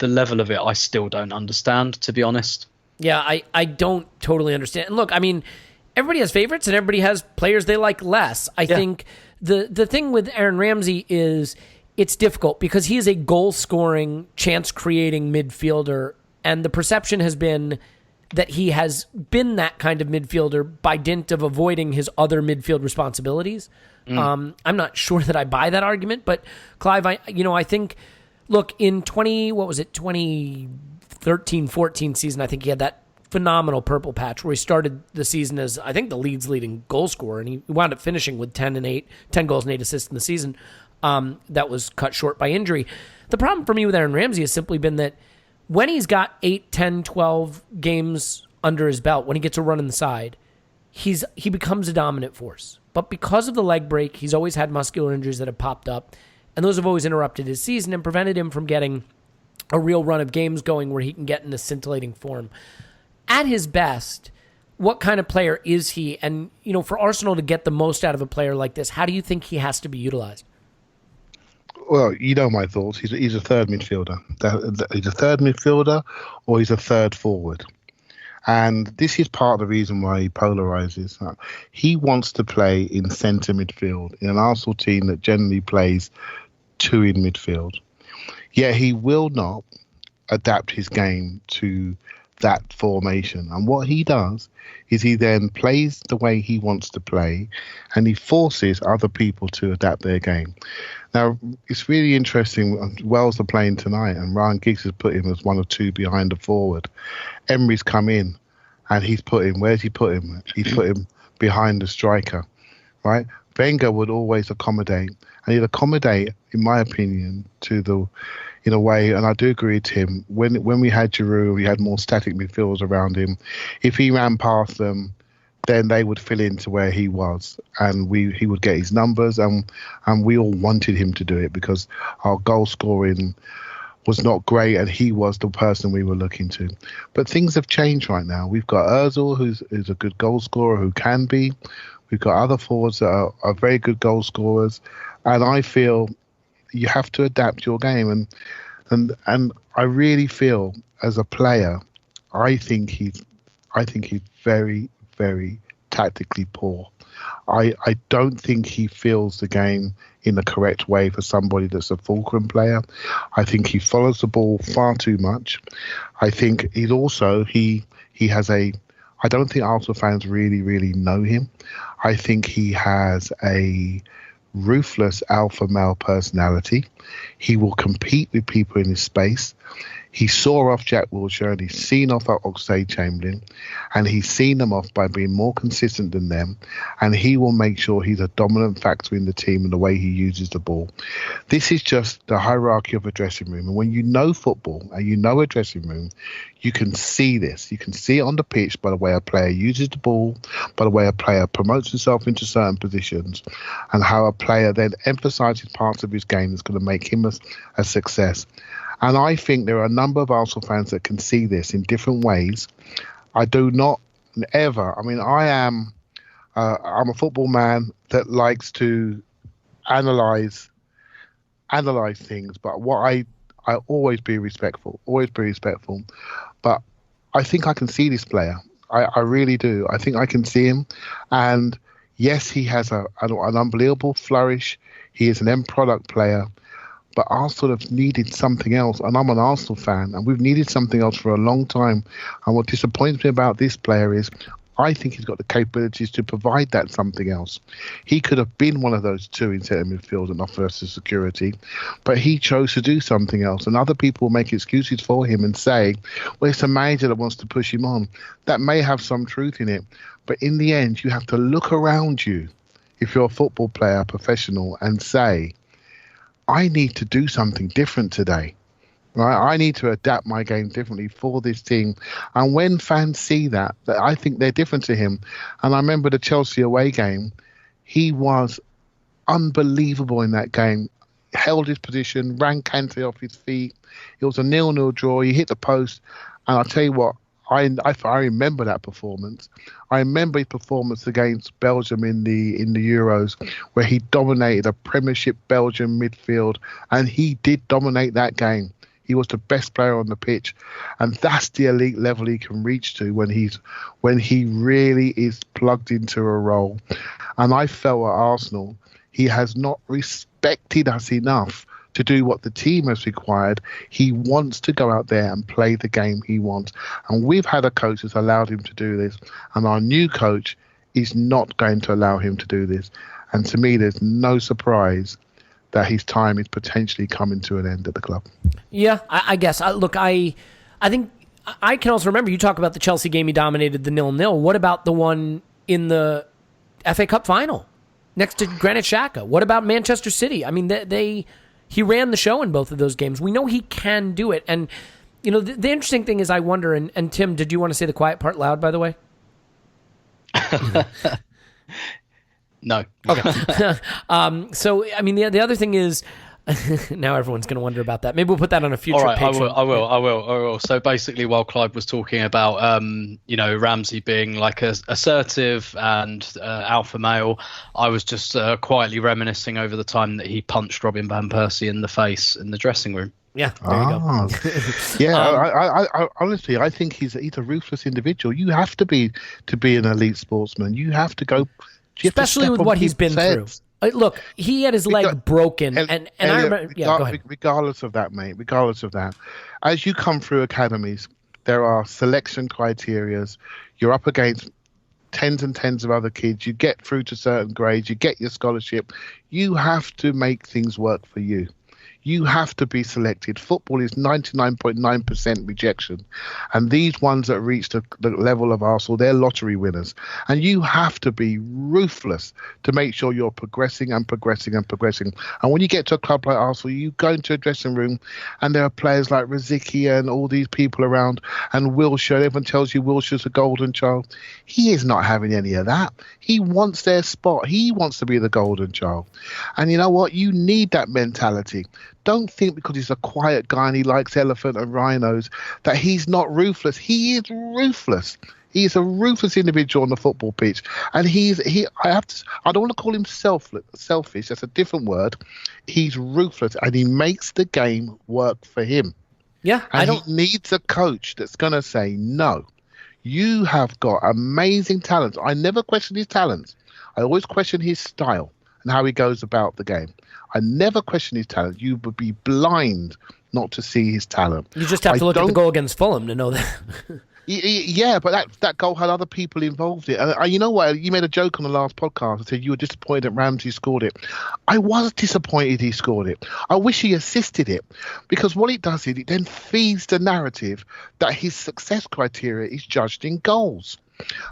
level of it, I still don't understand, to be honest. Yeah, I don't totally understand. And look, I mean, everybody has favorites and everybody has players they like less. I think the thing with Aaron Ramsey is it's difficult because he is a goal-scoring, chance-creating midfielder, and the perception has been that he has been that kind of midfielder by dint of avoiding his other midfield responsibilities. I'm not sure that I buy that argument, but Clive, I think, look, in 2013-14 season, I think he had that phenomenal purple patch where he started the season as, I think, the Leeds leading goal scorer, and he wound up finishing with 10 goals and 8 assists in the season. That was cut short by injury. The problem for me with Aaron Ramsey has simply been that when he's got 8, 10, 12 games under his belt, when he gets a run in the side, he becomes a dominant force. But because of the leg break, he's always had muscular injuries that have popped up, and those have always interrupted his season and prevented him from getting a real run of games going where he can get in a scintillating form. At his best, what kind of player is he? And, for Arsenal to get the most out of a player like this, how do you think he has to be utilized? Well, my thoughts. He's a third midfielder. He's a third midfielder, or he's a third forward. And this is part of the reason why he polarizes. He wants to play in centre midfield in an Arsenal team that generally plays 2 in midfield. Yet he will not adapt his game to that formation. And what he does is he then plays the way he wants to play, and he forces other people to adapt their game. Now, it's really interesting. Wales are playing tonight, and Ryan Giggs has put him as 1 or 2 behind the forward. Emery's come in, and he's put him. Where's he put him? He's put him behind the striker, right? Wenger would always accommodate, and he'd accommodate, in my opinion, in a way, and I do agree with Tim, when we had Giroud, we had more static midfielders around him. If he ran past them then they would fill into where he was, and he would get his numbers, and we all wanted him to do it because our goal scoring was not great, and he was the person we were looking to. But things have changed right now. We've got Ozil, who's a good goal scorer, who can be. We've got other forwards that are very good goal scorers, and I feel you have to adapt your game. And I really feel as a player, I think he's very, very tactically poor. I don't think he feels the game in the correct way for somebody that's a fulcrum player. I think he follows the ball far too much. I think he has I don't think Arsenal fans really, really know him. I think he has a ruthless alpha male personality. He will compete with people in his space. He saw off Jack Wilshere and he's seen off Oxlade-Chamberlain, and he's seen them off by being more consistent than them, and he will make sure he's a dominant factor in the team and the way he uses the ball. This is just the hierarchy of a dressing room, and when you know football and you know a dressing room, you can see this. You can see it on the pitch by the way a player uses the ball, by the way a player promotes himself into certain positions, and how a player then emphasizes parts of his game that's going to make him a success. And I think there are a number of Arsenal fans that can see this in different ways. I do not ever. I mean, I'm a football man that likes to analyze things, but I always be respectful. But I think I can see this player. I really do. I think I can see him. And yes, he has an unbelievable flourish. He is an end product player. But Arsenal have needed something else, and I'm an Arsenal fan, and we've needed something else for a long time. And what disappoints me about this player is I think he's got the capabilities to provide that something else. He could have been one of those two in centre midfield and offer us the security, but he chose to do something else. And other people make excuses for him and say, well, it's a manager that wants to push him on. That may have some truth in it, but in the end, you have to look around you, if you're a football player, professional, and say, I need to do something different today. Right? I need to adapt my game differently for this team. And when fans see that I think they're different to him. And I remember the Chelsea away game. He was unbelievable in that game. Held his position, ran Kante off his feet. It was a 0-0 draw. He hit the post. And I'll tell you what, I remember that performance. I remember his performance against Belgium in the Euros, where he dominated a Premiership Belgian midfield, and he did dominate that game. He was the best player on the pitch, and that's the elite level he can reach to when he really is plugged into a role. And I felt at Arsenal, he has not respected us enough to do what the team has required. He wants to go out there and play the game he wants. And we've had a coach that's allowed him to do this. And our new coach is not going to allow him to do this. And to me, there's no surprise that his time is potentially coming to an end at the club. Yeah, I guess. Look, I think I can also remember you talk about the Chelsea game he dominated, the 0-0. What about the one in the FA Cup final next to Granit Xhaka? What about Manchester City? I mean, he ran the show in both of those games. We know he can do it. And, you know, the interesting thing is I wonder, and Tim, did you want to say the quiet part loud, by the way? No. Okay. So, I mean, the other thing is, now everyone's going to wonder about that. Maybe we'll put that on a future Patreon. I will. So basically, while Clive was talking about, Ramsey being like assertive and alpha male, I was just quietly reminiscing over the time that he punched Robin van Persie in the face in the dressing room. Yeah, there you go. Yeah, I honestly, I think he's a ruthless individual. You have to be an elite sportsman. You have to go, especially with what he's been through. Look, he had his leg broken, and I remember. Yeah, go ahead. Regardless of that, mate. Regardless of that, as you come through academies, there are selection criterias. You're up against tens and tens of other kids. You get through to certain grades. You get your scholarship. You have to make things work for you. You have to be selected. Football is 99.9% rejection. And these ones that reach the level of Arsenal, they're lottery winners. And you have to be ruthless to make sure you're progressing and progressing and progressing. And when you get to a club like Arsenal, you go into a dressing room and there are players like Rosicky and all these people around, and Wilshere. Everyone tells you Wilshere's a golden child. He is not having any of that. He wants their spot. He wants to be the golden child. And you know what? You need that mentality. Don't think because he's a quiet guy and he likes elephant and rhinos that he's not ruthless. He is ruthless. He's a ruthless individual on the football pitch, and I don't want to call him selfish. That's a different word. He's ruthless, and he makes the game work for him. Yeah, and he needs a coach that's going to say, no, you have got amazing talents. I never question his talents. I always question his style and how he goes about the game. I never question his talent. You would be blind not to see his talent. You just have to look at the goal against Fulham to know that. Yeah, but that goal had other people involved in it. And you know what? You made a joke on the last podcast and said you were disappointed that Ramsey scored it. I was disappointed he scored it. I wish he assisted it, because what it does is it then feeds the narrative that his success criteria is judged in goals.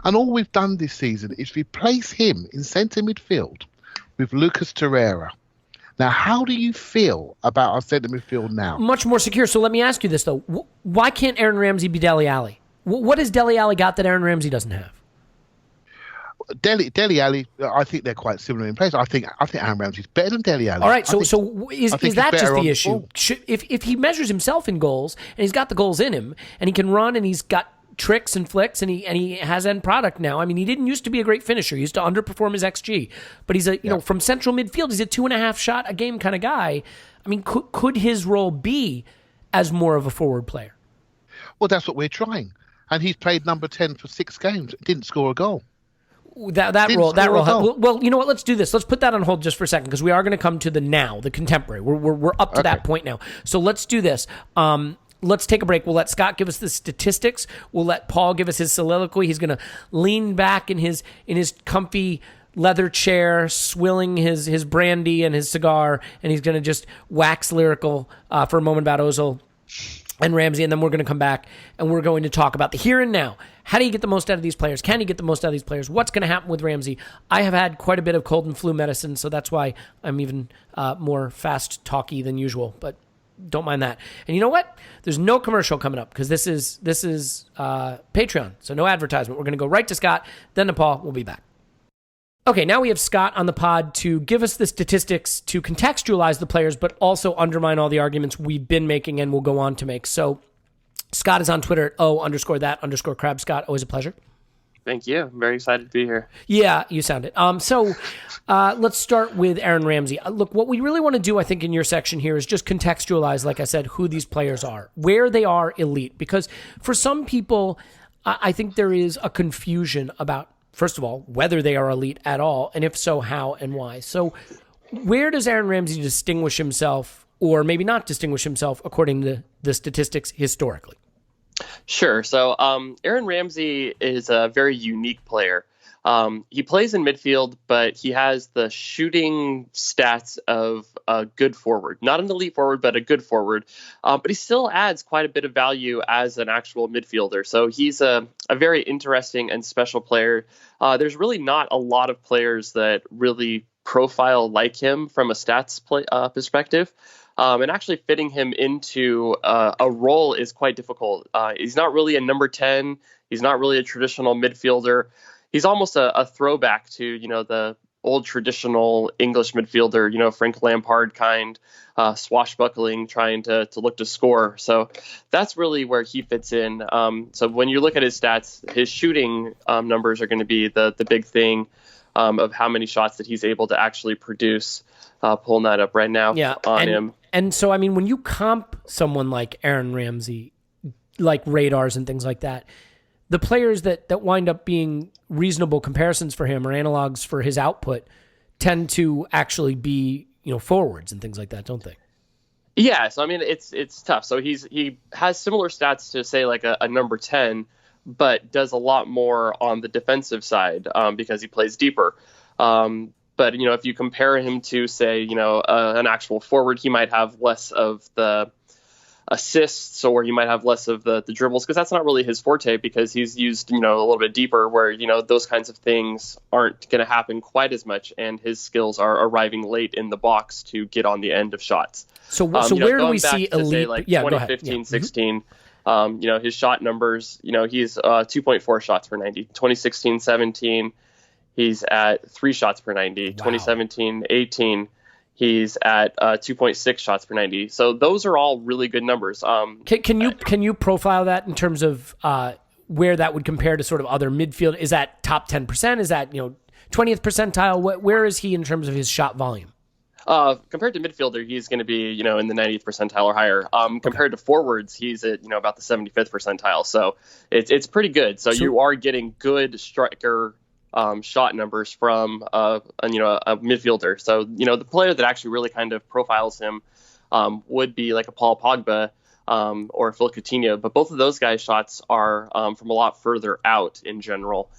And all we've done this season is replace him in centre midfield with Lucas Torreira. Now, how do you feel about our centre midfield now? Much more secure. So let me ask you this, though. Why can't Aaron Ramsey be Dele Alli? What has Dele Alli got that Aaron Ramsey doesn't have? Dele Alli, I think they're quite similar in place. I think Aaron Ramsey's better than Dele Alli. All right, so is that just the issue? If he measures himself in goals and he's got the goals in him and he can run and he's got tricks and flicks and he has end product now. I mean, he didn't used to be a great finisher. He used to underperform his XG, but he's from central midfield, he's a 2.5 shot a game kind of guy. I mean, could his role be as more of a forward player? Well, that's what we're trying. And he's played number 10 for 6 games. Didn't score a goal. That role. Well, you know what? Let's do this. Let's put that on hold just for a second, because we are going to come to the now, the contemporary. We're up to that point now. So let's do this. Let's take a break. We'll let Scott give us the statistics. We'll let Paul give us his soliloquy. He's going to lean back in his comfy leather chair, swilling his brandy and his cigar, and he's going to just wax lyrical for a moment about Ozil and Ramsey, and then we're going to come back and we're going to talk about the here and now. How do you get the most out of these players? Can you get the most out of these players? What's going to happen with Ramsey? I have had quite a bit of cold and flu medicine, so that's why I'm even more fast talky than usual, but don't mind that. And you know what? There's no commercial coming up because this is Patreon, so no advertisement. We're going to go right to Scott, then to Paul. We'll be back. Okay, now we have Scott on the pod to give us the statistics, to contextualize the players, but also undermine all the arguments we've been making and will go on to make. So Scott is on Twitter at _that_crab. Scott, always a pleasure. Thank you. I'm very excited to be here. Yeah, you sound it. So let's start with Aaron Ramsey. Look, what we really want to do, I think, in your section here is just contextualize, like I said, who these players are, where they are elite. Because for some people, I think there is a confusion about, first of all, whether they are elite at all, and if so, how and why. So where does Aaron Ramsey distinguish himself, or maybe not distinguish himself, according to the statistics historically? Sure. So Aaron Ramsey is a very unique player. He plays in midfield, but he has the shooting stats of a good forward. Not an elite forward, but a good forward. But he still adds quite a bit of value as an actual midfielder. So he's a very interesting and special player. There's really not a lot of players that really profile like him from a stats perspective. And actually fitting him into a role is quite difficult. He's not really a number 10. He's not really a traditional midfielder. He's almost a throwback to, the old traditional English midfielder, Frank Lampard kind, swashbuckling, trying to look to score. So that's really where he fits in. So when you look at his stats, his shooting numbers are going to be the big thing of how many shots that he's able to actually produce. Pulling that up right now on him. And so, I mean, when you comp someone like Aaron Ramsey, like radars and things like that, the players that wind up being reasonable comparisons for him or analogs for his output tend to actually be, forwards and things like that, don't they? Yeah. So, I mean, it's tough. So he has similar stats to, say, like a number 10, but does a lot more on the defensive side because he plays deeper. But, if you compare him to, say, an actual forward, he might have less of the assists, or he might have less of the dribbles, because that's not really his forte, because he's used, a little bit deeper, where, those kinds of things aren't going to happen quite as much, and his skills are arriving late in the box to get on the end of shots. So where do we see elite? Say, like, yeah, 2015, 16, his shot numbers, he's 2.4 shots per 90. 2016, 17, he's at 3 shots per 90. Wow. 2017, 18, he's at 2.6 shots per 90. So those are all really good numbers. Can you profile that in terms of where that would compare to sort of other midfield? Is that top 10%? Is that 20th percentile? Where is he in terms of his shot volume? Compared to midfielder, he's going to be in the 90th percentile or higher. Compared to forwards, he's at about the 75th percentile. So it's pretty good. So you are getting good striker shot numbers from a midfielder. So the player that actually really kind of profiles him would be like a Paul Pogba or Phil Coutinho, but both of those guys' shots are from a lot further out in general.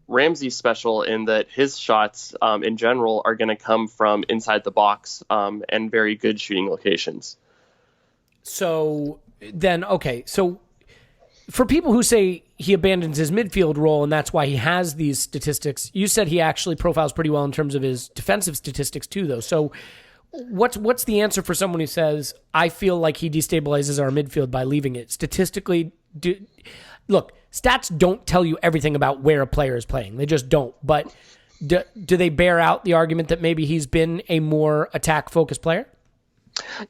Ramsey's special in that his shots in general are going to come from inside the box and very good shooting locations. So then, okay, so for people who say he abandons his midfield role and that's why he has these statistics, you said he actually profiles pretty well in terms of his defensive statistics too, though. So what's the answer for someone who says, I feel like he destabilizes our midfield by leaving it? Statistically, look, stats don't tell you everything about where a player is playing. They just don't. But do they bear out the argument that maybe he's been a more attack-focused player?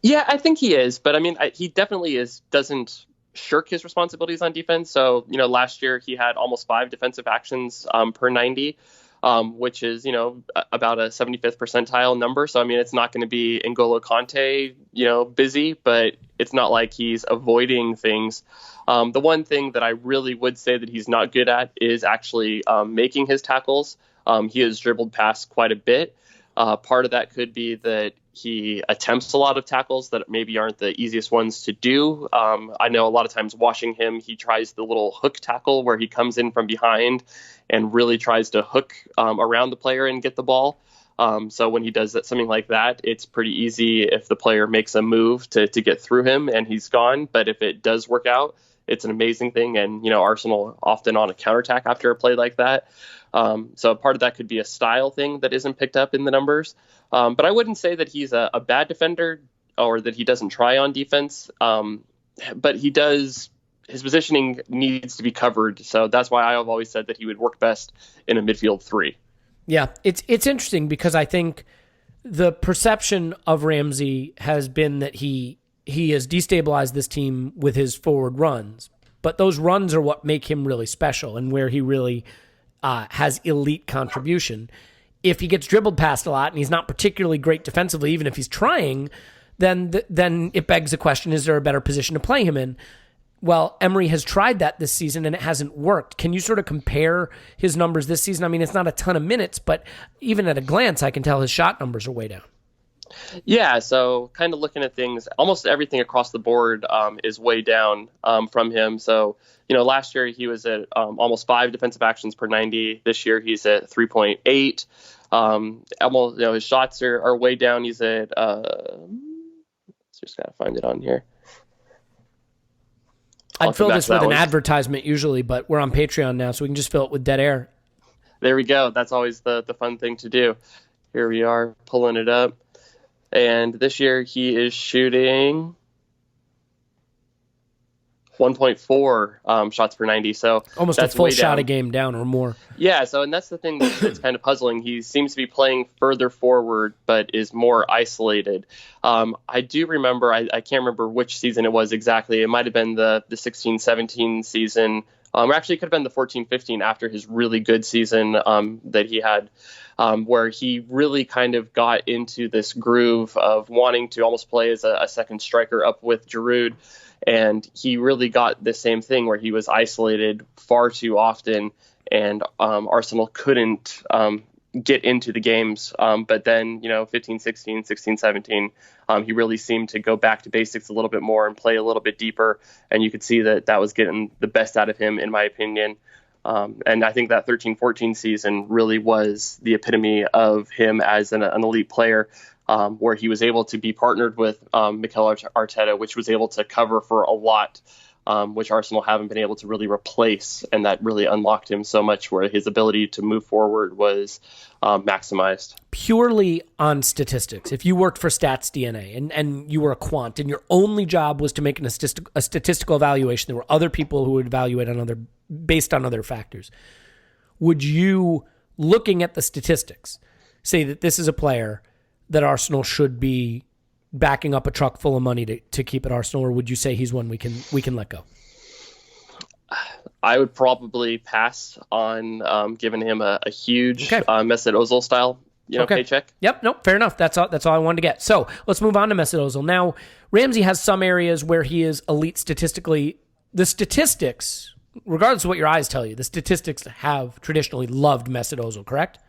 Yeah, I think he is. But, he definitely doesn't shirk his responsibilities on defense. So, last year he had almost 5 defensive actions per 90, which is, about a 75th percentile number. So, it's not going to be N'Golo Kante, busy, but it's not like he's avoiding things. The one thing that I really would say that he's not good at is actually making his tackles. He has dribbled past quite a bit. Part of that could be that he attempts a lot of tackles that maybe aren't the easiest ones to do. I know a lot of times watching him, he tries the little hook tackle where he comes in from behind and really tries to hook around the player and get the ball. So when he does something like that, it's pretty easy if the player makes a move to get through him and he's gone. But if it does work out, it's an amazing thing. And, Arsenal often on a counterattack after a play like that. So part of that could be a style thing that isn't picked up in the numbers. But I wouldn't say that he's a bad defender or that he doesn't try on defense. But he does. His positioning needs to be covered. So that's why I have always said that he would work best in a midfield 3. Yeah, it's interesting because I think the perception of Ramsey has been that he has destabilized this team with his forward runs. But those runs are what make him really special and where he really has elite contribution. If he gets dribbled past a lot and he's not particularly great defensively, even if he's trying, then it begs the question, is there a better position to play him in? Well, Emery has tried that this season and it hasn't worked. Can you sort of compare his numbers this season? It's not a ton of minutes, but even at a glance, I can tell his shot numbers are way down. Yeah, so kind of looking at things, almost everything across the board is way down from him. So, last year he was at almost 5 defensive actions per 90. This year he's at 3.8. His shots are way down. He's at, just got to find it on here. I'd fill this with an advertisement usually, but we're on Patreon now, so we can just fill it with dead air. There we go. That's always the fun thing to do. Here we are pulling it up. And this year he is shooting 1.4 shots per 90. So almost a full shot a game down or more. Yeah. So, and that's the thing that's kind of puzzling. He seems to be playing further forward, but is more isolated. I do remember, I can't remember which season it was exactly. It might have been the 16-17 season. Or actually, it could have been the 14-15 after his really good season that he had, where he really kind of got into this groove of wanting to almost play as a second striker up with Giroud. And he really got the same thing where he was isolated far too often, and Arsenal couldn't get into the games. But then, 15-16, 16-17, he really seemed to go back to basics a little bit more and play a little bit deeper. And you could see that was getting the best out of him, in my opinion. And I think that 13-14 season really was the epitome of him as an elite player, where he was able to be partnered with Mikel Arteta, which was able to cover for a lot, which Arsenal haven't been able to really replace. And that really unlocked him so much, where his ability to move forward was maximized. Purely on statistics, if you worked for Stats DNA and you were a quant and your only job was to make a statistical evaluation, there were other people who would evaluate based on other factors. Would you, looking at the statistics, say that this is a player that Arsenal should be backing up a truck full of money to keep at Arsenal, or would you say he's one we can let go? I would probably pass on giving him a huge Mesut Ozil style paycheck. Yep, nope, fair enough. That's all I wanted to get. So let's move on to Mesut Ozil. Now, Ramsey has some areas where he is elite statistically. The statistics, regardless of what your eyes tell you, the statistics have traditionally loved Mesut Ozil, correct?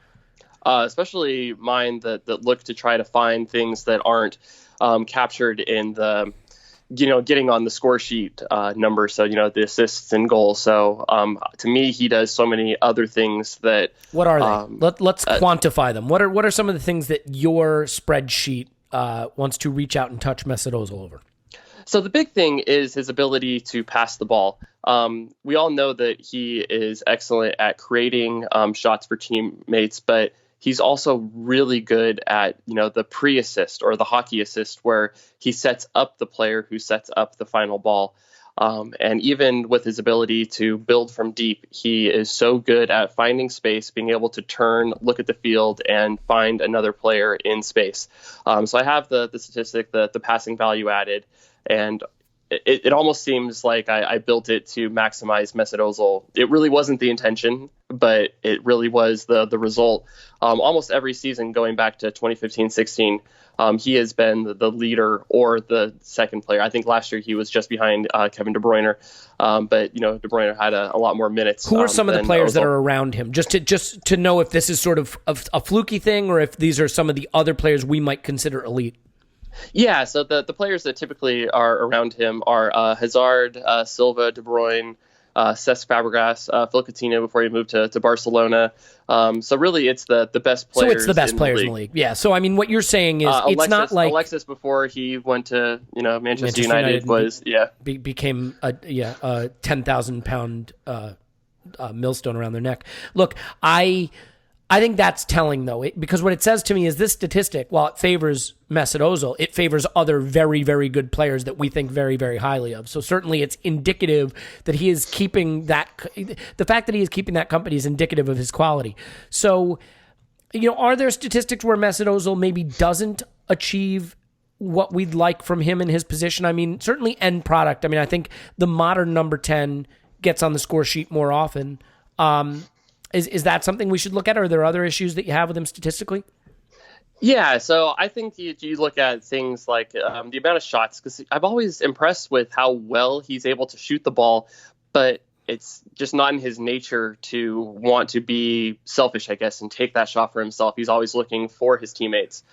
Especially mine that look to try to find things that aren't captured in the, getting on the score sheet numbers. So, the assists and goals. So to me, he does so many other things that. What are they? Let's quantify them. What are some of the things that your spreadsheet wants to reach out and touch Mesut Ozil over? So the big thing is his ability to pass the ball. We all know that he is excellent at creating shots for teammates, but he's also really good at, the pre-assist or the hockey assist, where he sets up the player who sets up the final ball. And even with his ability to build from deep, he is so good at finding space, being able to turn, look at the field, and find another player in space. So I have the statistic, the passing value added, and it almost seems like I built it to maximize Mesut Ozil. It really wasn't the intention, but it really was the result. Almost every season going back to 2015-16, he has been the leader or the second player. I think last year he was just behind Kevin De Bruyne, but De Bruyne had a lot more minutes. Who are some of the players Ozil. that are around him? Just to know if this is sort of a fluky thing, or if these are some of the other players we might consider elite. Yeah, so the players that typically are around him are Hazard, Silva, De Bruyne, Cesc Fabregas, Phil Coutinho before he moved to Barcelona. So really, it's the best players. So it's the best players in the league. Yeah. So I mean, what you're saying is it's not like Alexis before he went to Manchester United was became a 10,000 pound millstone around their neck. Look, I think that's telling, though, because what it says to me is this statistic, while it favors Mesut Ozil, it favors other very, very good players that we think very, very highly of. So certainly it's indicative that he is keeping that. The fact that he is keeping that company is indicative of his quality. So, are there statistics where Mesut Ozil maybe doesn't achieve what we'd like from him in his position? I mean, certainly end product. I mean, I think the modern number 10 gets on the score sheet more often. Is that something we should look at? Or are there other issues that you have with him statistically? Yeah, so I think you look at things like the amount of shots, because I'm always impressed with how well he's able to shoot the ball, but it's just not in his nature to want to be selfish, I guess, and take that shot for himself. He's always looking for his teammates.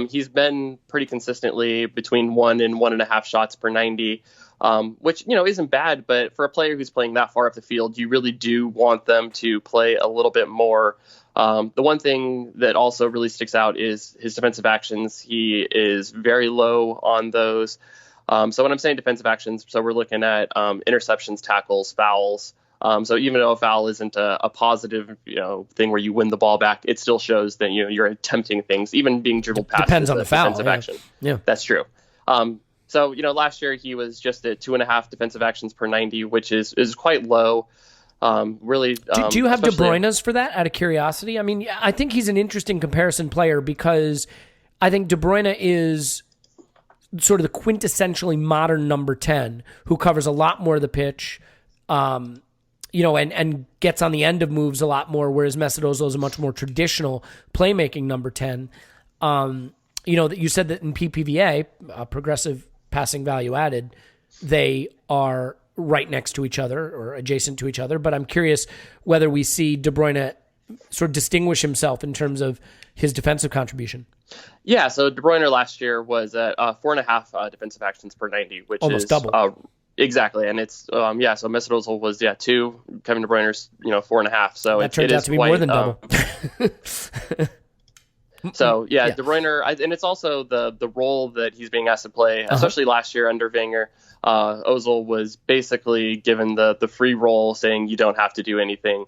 He's been pretty consistently between 1 and 1.5 shots per 90. Which, isn't bad, but for a player who's playing that far up the field, you really do want them to play a little bit more. The one thing that also really sticks out is his defensive actions. He is very low on those. So when I'm saying defensive actions, so we're looking at interceptions, tackles, fouls. So even though a foul isn't a positive, thing where you win the ball back, it still shows that you're attempting things, even being dribbled past. Depends on the foul. Defensive action. Yeah, that's true. So, last year he was just at 2.5 defensive actions per 90, which is quite low. Really. Do you have De Bruyne's for that, out of curiosity? I mean, I think he's an interesting comparison player because I think De Bruyne is sort of the quintessentially modern number 10 who covers a lot more of the pitch, and gets on the end of moves a lot more, whereas Mesut Ozil is a much more traditional playmaking number 10. That you said that in PPVA, progressive passing value added, they are right next to each other or adjacent to each other. But I'm curious whether we see De Bruyne sort of distinguish himself in terms of his defensive contribution. Yeah, so De Bruyne last year was at 4.5 defensive actions per 90, which almost is double. Exactly, and it's so Mesut Ozil was 2, Kevin De Bruyne's 4.5. So that turns out to be more than double. So De Bruyne, and it's also the role that he's being asked to play, especially last year under Wenger. Ozil was basically given the free role, saying you don't have to do anything.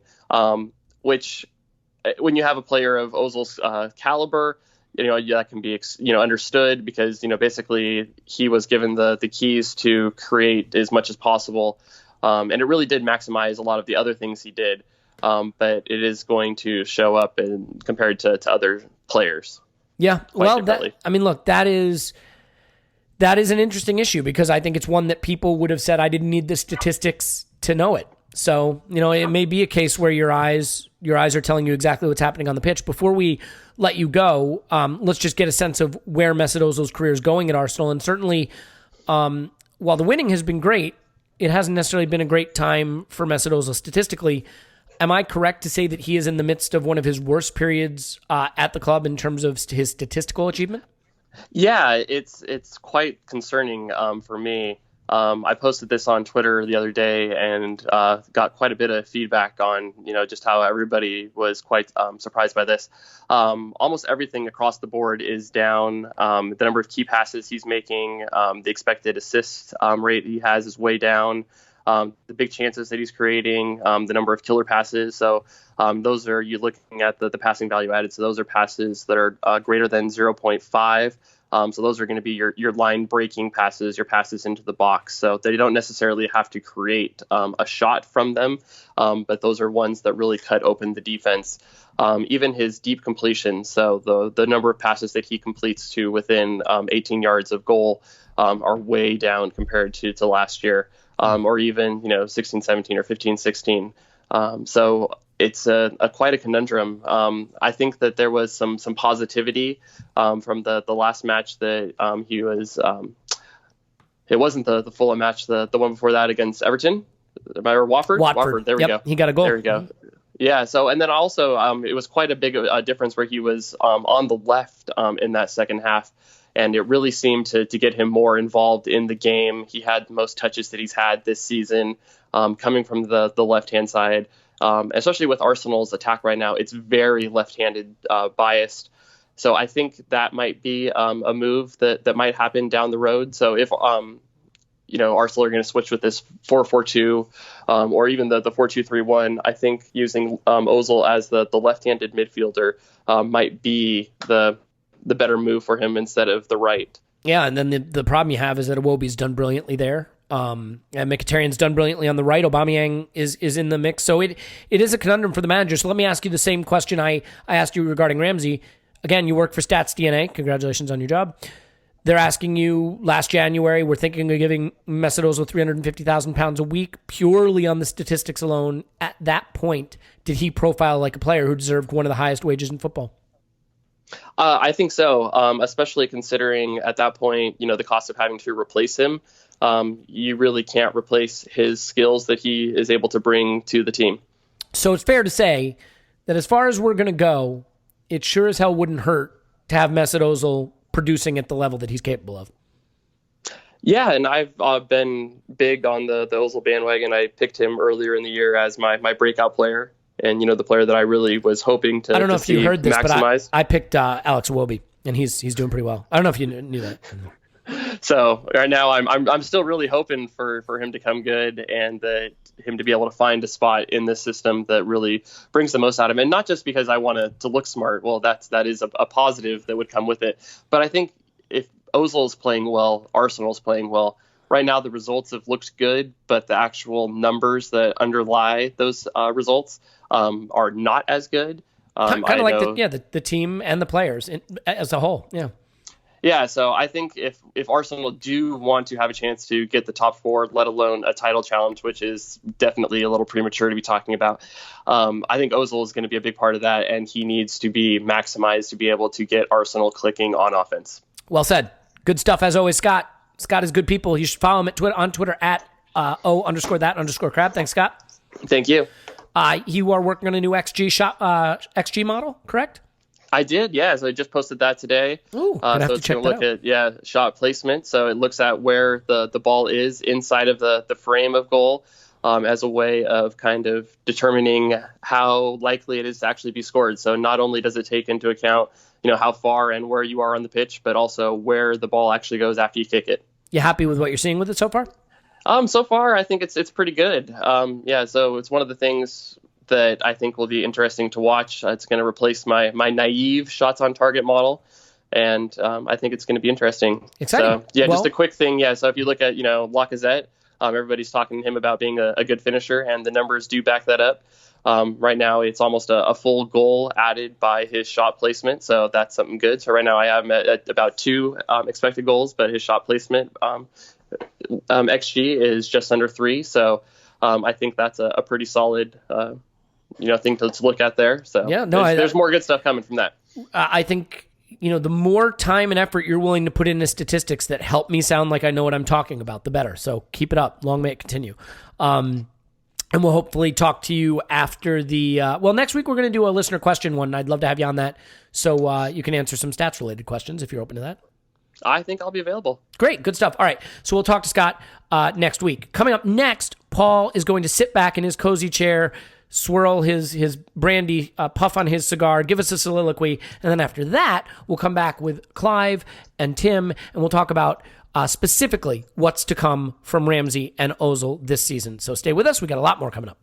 Which, when you have a player of Ozil's caliber, that can be understood, because basically he was given the keys to create as much as possible, and it really did maximize a lot of the other things he did. But it is going to show up compared to other players. Yeah, well, that is an interesting issue, because I think it's one that people would have said, I didn't need the statistics to know it. So, it may be a case where your eyes are telling you exactly what's happening on the pitch. Before we let you go, let's just get a sense of where Mesut Ozil's career is going at Arsenal. And certainly, while the winning has been great, it hasn't necessarily been a great time for Mesut Ozil statistically. Am I correct to say that he is in the midst of one of his worst periods at the club in terms of his statistical achievement? Yeah, it's quite concerning for me. I posted this on Twitter the other day and got quite a bit of feedback on, just how everybody was quite surprised by this. Almost everything across the board is down. The number of key passes he's making, the expected assist rate he has is way down. The big chances that he's creating, the number of killer passes. So those are, you're looking at the passing value added. So those are passes that are greater than 0.5. So those are going to be your line breaking passes, your passes into the box. So they don't necessarily have to create a shot from them, but those are ones that really cut open the defense. Even his deep completions, so the number of passes that he completes to within 18 yards of goal are way down compared to last year, or even 16, 17 or 15, 16. So it's quite a conundrum. I think that there was some positivity from the last match that he was. It wasn't the Fulham match, the one before that against Everton, or Watford. There we go. He got a goal. There we go. Yeah. So, and then also it was quite a big difference where he was on the left in that second half. And it really seemed to get him more involved in the game. He had the most touches that he's had this season, coming from the left-hand side. Especially with Arsenal's attack right now, it's very left-handed biased. So I think that might be a move that might happen down the road. So if Arsenal are going to switch with this 4-4-2 or even the 4-2-3-1, I think using Ozil as the left-handed midfielder might be the better move for him instead of the right. Yeah, and then the problem you have is that Iwobi's done brilliantly there. And Mkhitaryan's done brilliantly on the right. Aubameyang is in the mix. So it is a conundrum for the manager. So let me ask you the same question I asked you regarding Ramsey. Again, you work for Stats DNA. Congratulations on your job. They're asking you, last January, we're thinking of giving Mesut Ozil £350,000 a week purely on the statistics alone. At that point, did he profile like a player who deserved one of the highest wages in football? I think so, especially considering at that point, the cost of having to replace him. You really can't replace his skills that he is able to bring to the team. So it's fair to say that as far as we're going to go, it sure as hell wouldn't hurt to have Mesut Ozil producing at the level that he's capable of. Yeah, and I've been big on the Ozil bandwagon. I picked him earlier in the year as my breakout player. And, the player that I really was hoping to maximize. I don't know if you heard this, but I picked Alex Iwobi, and he's doing pretty well. I don't know if you knew that. So right now I'm still really hoping for him to come good and that him to be able to find a spot in this system that really brings the most out of him. And not just because I want to look smart. Well, that is a positive that would come with it. But I think if Ozil's playing well, Arsenal's playing well. Right now, the results have looked good, but the actual numbers that underlie those results are not as good. Kind of like the team and the players as a whole. Yeah. Yeah. So I think if Arsenal do want to have a chance to get the top four, let alone a title challenge, which is definitely a little premature to be talking about, I think Ozil is going to be a big part of that, and he needs to be maximized to be able to get Arsenal clicking on offense. Well said. Good stuff as always, Scott. Scott is good people. You should follow him on Twitter at @O_that_crab. Thanks, Scott. Thank you. You are working on a new XG model, correct? I did, yeah. So I just posted that today. Ooh, gonna have so to it's check going to that look at shot placement. So it looks at where the ball is inside of the frame of goal, as a way of kind of determining how likely it is to actually be scored. So not only does it take into account how far and where you are on the pitch, but also where the ball actually goes after you kick it. You happy with what you're seeing with it so far? So far, I think it's pretty good. Yeah, so it's one of the things that I think will be interesting to watch. It's going to replace my naive shots on target model, and I think it's going to be interesting. Exciting. So yeah, Well, just a quick thing. Yeah, so if you look at Lacazette, everybody's talking to him about being a good finisher, and the numbers do back that up. Right now, it's almost a full goal added by his shot placement, so that's something good. So right now, I have him at about 2 expected goals, but his shot placement XG is just under 3. So I think that's a pretty solid thing to look at there. So yeah, no, there's more good stuff coming from that. I think, the more time and effort you're willing to put into statistics that help me sound like I know what I'm talking about, the better. So keep it up. Long may it continue. And we'll hopefully talk to you after the, next week we're going to do a listener question one. I'd love to have you on that. So you can answer some stats related questions if you're open to that. I think I'll be available. Great. Good stuff. All right. So we'll talk to Scott next week. Coming up next, Paul is going to sit back in his cozy chair, swirl his brandy, puff on his cigar, give us a soliloquy. And then after that, we'll come back with Clive and Tim, and we'll talk about specifically what's to come from Ramsey and Ozil this season. So stay with us. We got a lot more coming up.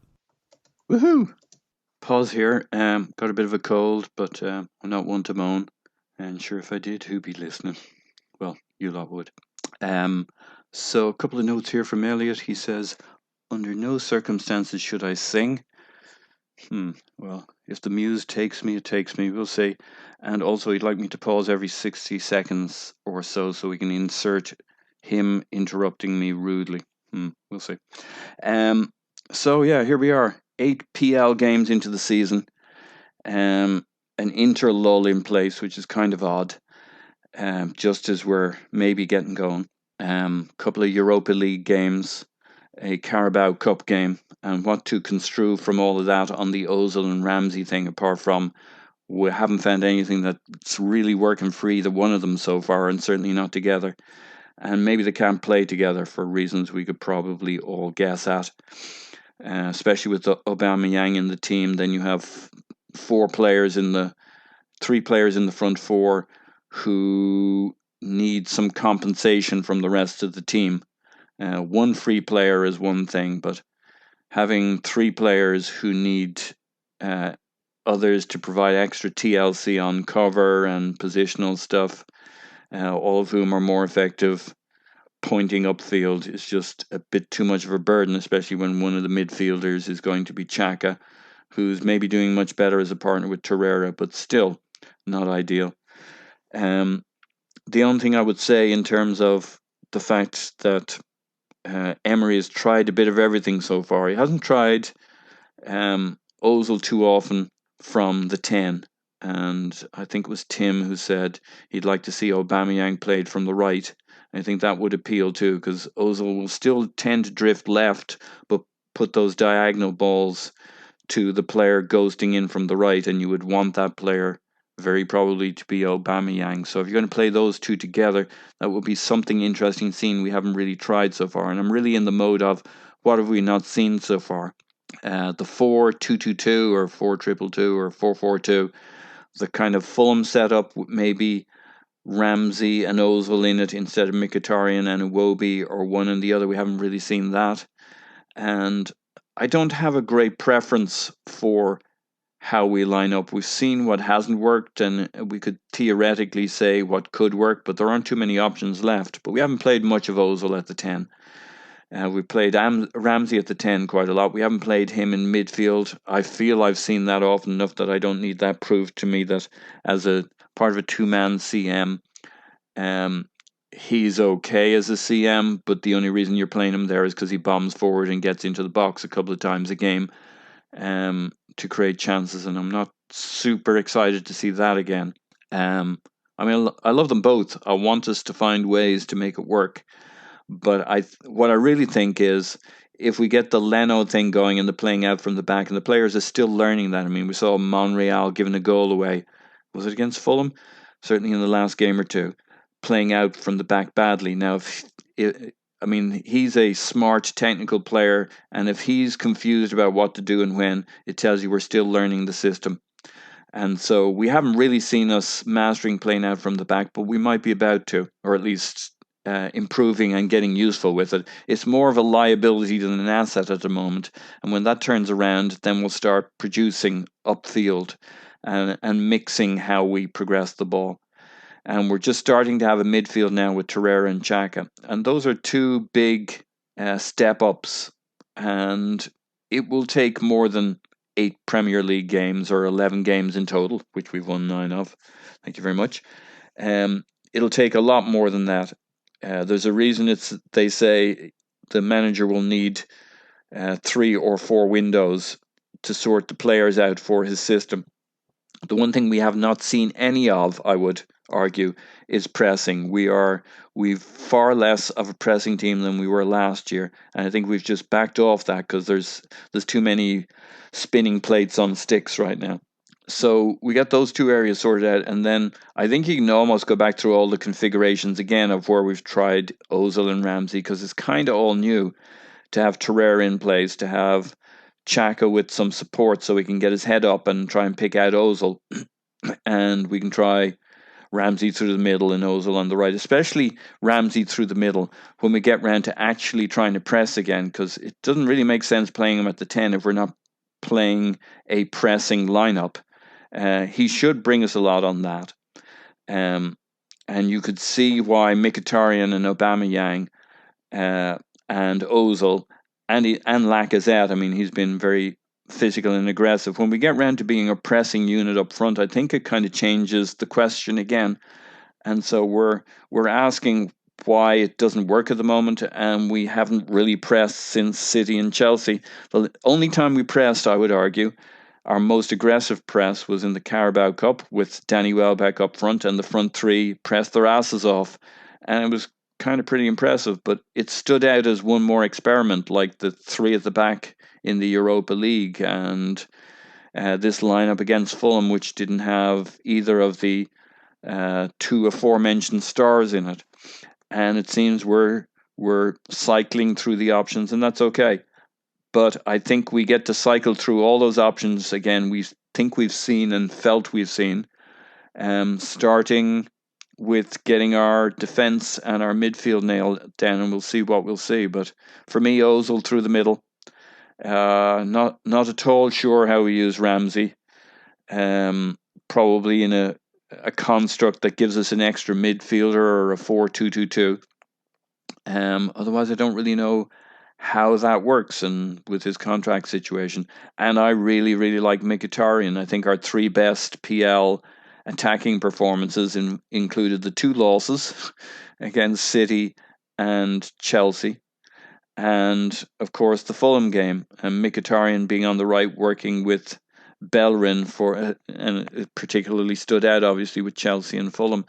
Woohoo! Pause here. Got a bit of a cold, but I'm not one to moan. And sure, if I did, who'd be listening? Well, you lot would. So a couple of notes here from Elliot. He says, under no circumstances should I sing. Well, if the muse takes me, it takes me, we'll see. And also he'd like me to pause every 60 seconds or so we can insert him interrupting me rudely. We'll see. So yeah, here we are. 8 PL games into the season. An interlull in place, which is kind of odd. Just as we're maybe getting going. Couple of Europa League games, a Qarabag Cup game, and what to construe from all of that on the Ozil and Ramsey thing, apart from we haven't found anything that's really working for either one of them so far, and certainly not together. And maybe they can't play together for reasons we could probably all guess at, especially with the Aubameyang in the team. Then you have 3 players in the front 4 who need some compensation from the rest of the team. One free player is one thing, but having 3 players who need others to provide extra TLC on cover and positional stuff, all of whom are more effective pointing upfield, is just a bit too much of a burden, especially when one of the midfielders is going to be Xhaka, who's maybe doing much better as a partner with Torreira, but still not ideal. The only thing I would say in terms of the fact that Emery has tried a bit of everything so far. He hasn't tried Ozil too often from the 10. And I think it was Tim who said he'd like to see Aubameyang played from the right. I think that would appeal too, because Ozil will still tend to drift left, but put those diagonal balls to the player ghosting in from the right, and you would want that player very probably to be Aubameyang. So if you're going to play those two together, that would be something interesting seen we haven't really tried so far. And I'm really in the mode of what have we not seen so far? The 4-2-2-2 or 4-2-2 or 4-4-2, the kind of Fulham setup with maybe Ramsey and Ozil in it instead of Mkhitaryan and Iwobi, or one and the other. We haven't really seen that. And I don't have a great preference for how we line up. We've seen what hasn't worked, and we could theoretically say what could work, but there aren't too many options left. But we haven't played much of Ozil at the 10. We played Ramsey at the 10 quite a lot. We haven't played him in midfield. I feel I've seen that often enough that I don't need that proved to me that as a part of a 2-man CM, he's okay as a CM, but the only reason you're playing him there is because he bombs forward and gets into the box a couple of times a game to create chances, and I'm not super excited to see that again. I love them both. I want us to find ways to make it work. But what I really think is if we get the Leno thing going and the playing out from the back, and the players are still learning that. I mean, we saw Monreal giving a goal away was it against Fulham? Certainly in the last game or two, playing out from the back badly. Now, he's a smart technical player, and if he's confused about what to do and when, it tells you we're still learning the system. And so we haven't really seen us mastering playing out from the back, but we might be about to, or at least improving and getting useful with it. It's more of a liability than an asset at the moment. And when that turns around, then we'll start producing upfield and mixing how we progress the ball. And we're just starting to have a midfield now with Torreira and Xhaka. And those are two big step ups. And it will take more than 8 Premier League games or 11 games in total, which we've won 9 of. Thank you very much. It'll take a lot more than that. There's a reason they say the manager will need 3 or 4 windows to sort the players out for his system. The one thing we have not seen any of, I would argue, is pressing. We've far less of a pressing team than we were last year, and I think we've just backed off that because there's too many spinning plates on sticks right now. So we got those 2 areas sorted out, and then I think you can almost go back through all the configurations again of where we've tried Ozil and Ramsey, because it's kind of all new to have Torreira in place, to have Xhaka with some support so he can get his head up and try and pick out Ozil, and we can try Ramsey through the middle and Ozil on the right, especially Ramsey through the middle when we get round to actually trying to press again, because it doesn't really make sense playing him at the 10 if we're not playing a pressing lineup. He should bring us a lot on that. And you could see why Mkhitaryan and Aubameyang and Ozil and Lacazette, he's been very physical and aggressive. When we get round to being a pressing unit up front, I think it kind of changes the question again. And so we're asking why it doesn't work at the moment, and we haven't really pressed since City and Chelsea. The only time we pressed, I would argue, our most aggressive press was in the Qarabag Cup with Danny Welbeck up front, and the front 3 pressed their asses off. And it was kind of pretty impressive, but it stood out as one more experiment, like the 3 at the back in the Europa League, and this lineup against Fulham, which didn't have either of the 2 aforementioned stars in it. And it seems we're cycling through the options, and that's okay. But I think we get to cycle through all those options again. We think we've seen and felt we've seen, starting with getting our defence and our midfield nailed down, and we'll see what we'll see. But for me, Ozil through the middle. Not at all sure how we use Ramsey. Probably in a construct that gives us an extra midfielder or a 4-2-2-2. Otherwise, I don't really know how that works and with his contract situation. And I really, really like Mkhitaryan. I think our 3 best PL attacking performances included the 2 losses against City and Chelsea, and of course the Fulham game, and Mkhitaryan being on the right working with Bellerin and it particularly stood out obviously with Chelsea and Fulham.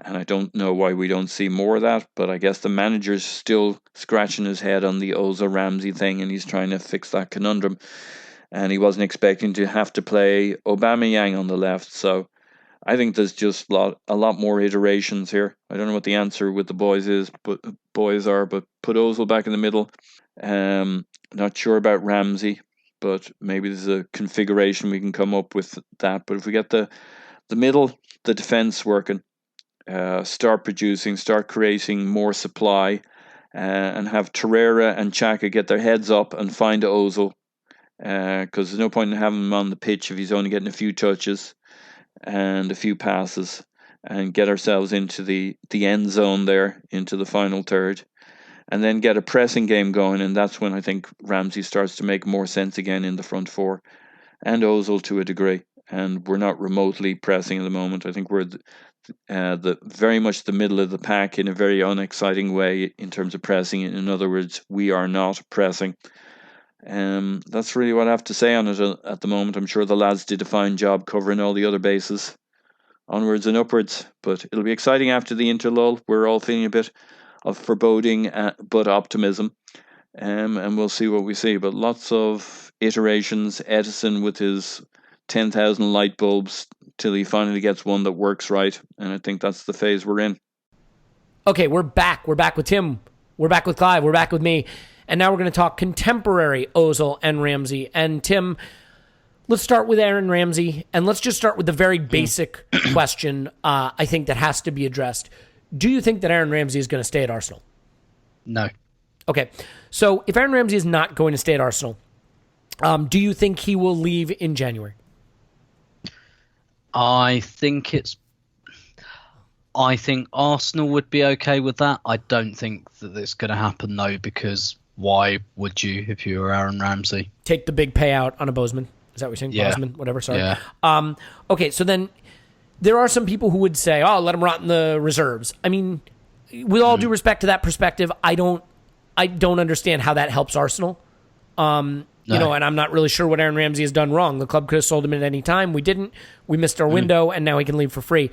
And I don't know why we don't see more of that, but I guess the manager's still scratching his head on the Ozil Ramsey thing, and he's trying to fix that conundrum. And he wasn't expecting to have to play Aubameyang on the left, so I think there's just a lot more iterations here. I don't know what the answer with the boys are, but put Ozil back in the middle. Not sure about Ramsey, but maybe there's a configuration we can come up with that. But if we get the middle, the defense working, start producing, start creating more supply, and have Torreira and Xhaka get their heads up and find Ozil, because there's no point in having him on the pitch if he's only getting a few touches and a few passes, and get ourselves into the end zone there, into the final third, and then get a pressing game going. And that's when I think Ramsey starts to make more sense again in the front 4, and Ozil to a degree. And we're not remotely pressing at the moment. I think we're the very much the middle of the pack in a very unexciting way in terms of pressing. In other words, we are not pressing. That's really what I have to say on it at the moment. I'm sure the lads did a fine job covering all the other bases, onwards and upwards. But it'll be exciting after the interlull. We're all feeling a bit of foreboding, but optimism. And we'll see what we see. But lots of iterations. Edison with his 10,000 light bulbs till he finally gets one that works right. And I think that's the phase we're in. Okay, we're back. We're back with Tim. We're back with Clive. We're back with me. And now we're going to talk contemporary Ozil and Ramsey. And Tim, let's start with Aaron Ramsey. And let's just start with the very basic question I think that has to be addressed. Do you think that Aaron Ramsey is going to stay at Arsenal? No. Okay, so if Aaron Ramsey is not going to stay at Arsenal, do you think he will leave in January? I think Arsenal would be okay with that. I don't think that it's going to happen, though, because why would you if you were Aaron Ramsey? Take the big payout on a Bozeman. Is that what you're saying? Yeah. Bozeman, whatever, sorry. Yeah. Okay, so then there are some people who would say, oh, let him rot in the reserves. I mean, with all due respect to that perspective, I don't understand how that helps Arsenal. You know, and I'm not really sure what Aaron Ramsey has done wrong. The club could have sold him at any time. We didn't. We missed our window, and now he can leave for free.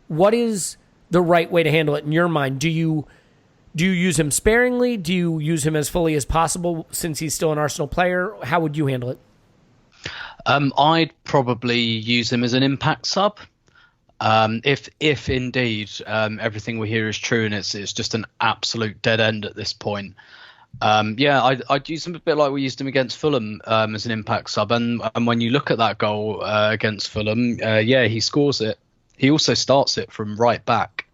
What is the right way to handle it in your mind? Do you use him sparingly? Do you use him as fully as possible since he's still an Arsenal player? How would you handle it? I'd probably use him as an impact sub. If indeed everything we hear is true and it's just an absolute dead end at this point. I'd use him a bit like we used him against Fulham as an impact sub. And when you look at that goal against Fulham, he scores it. He also starts it from right back.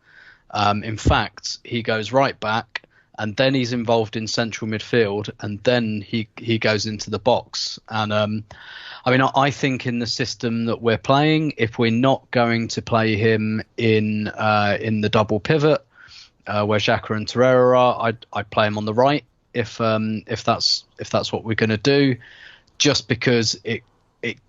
In fact, he goes right back and then he's involved in central midfield and then he goes into the box. And I think in the system that we're playing, if we're not going to play him in the double pivot where Xhaka and Torreira are, I'd play him on the right. If that's what we're going to do, just because it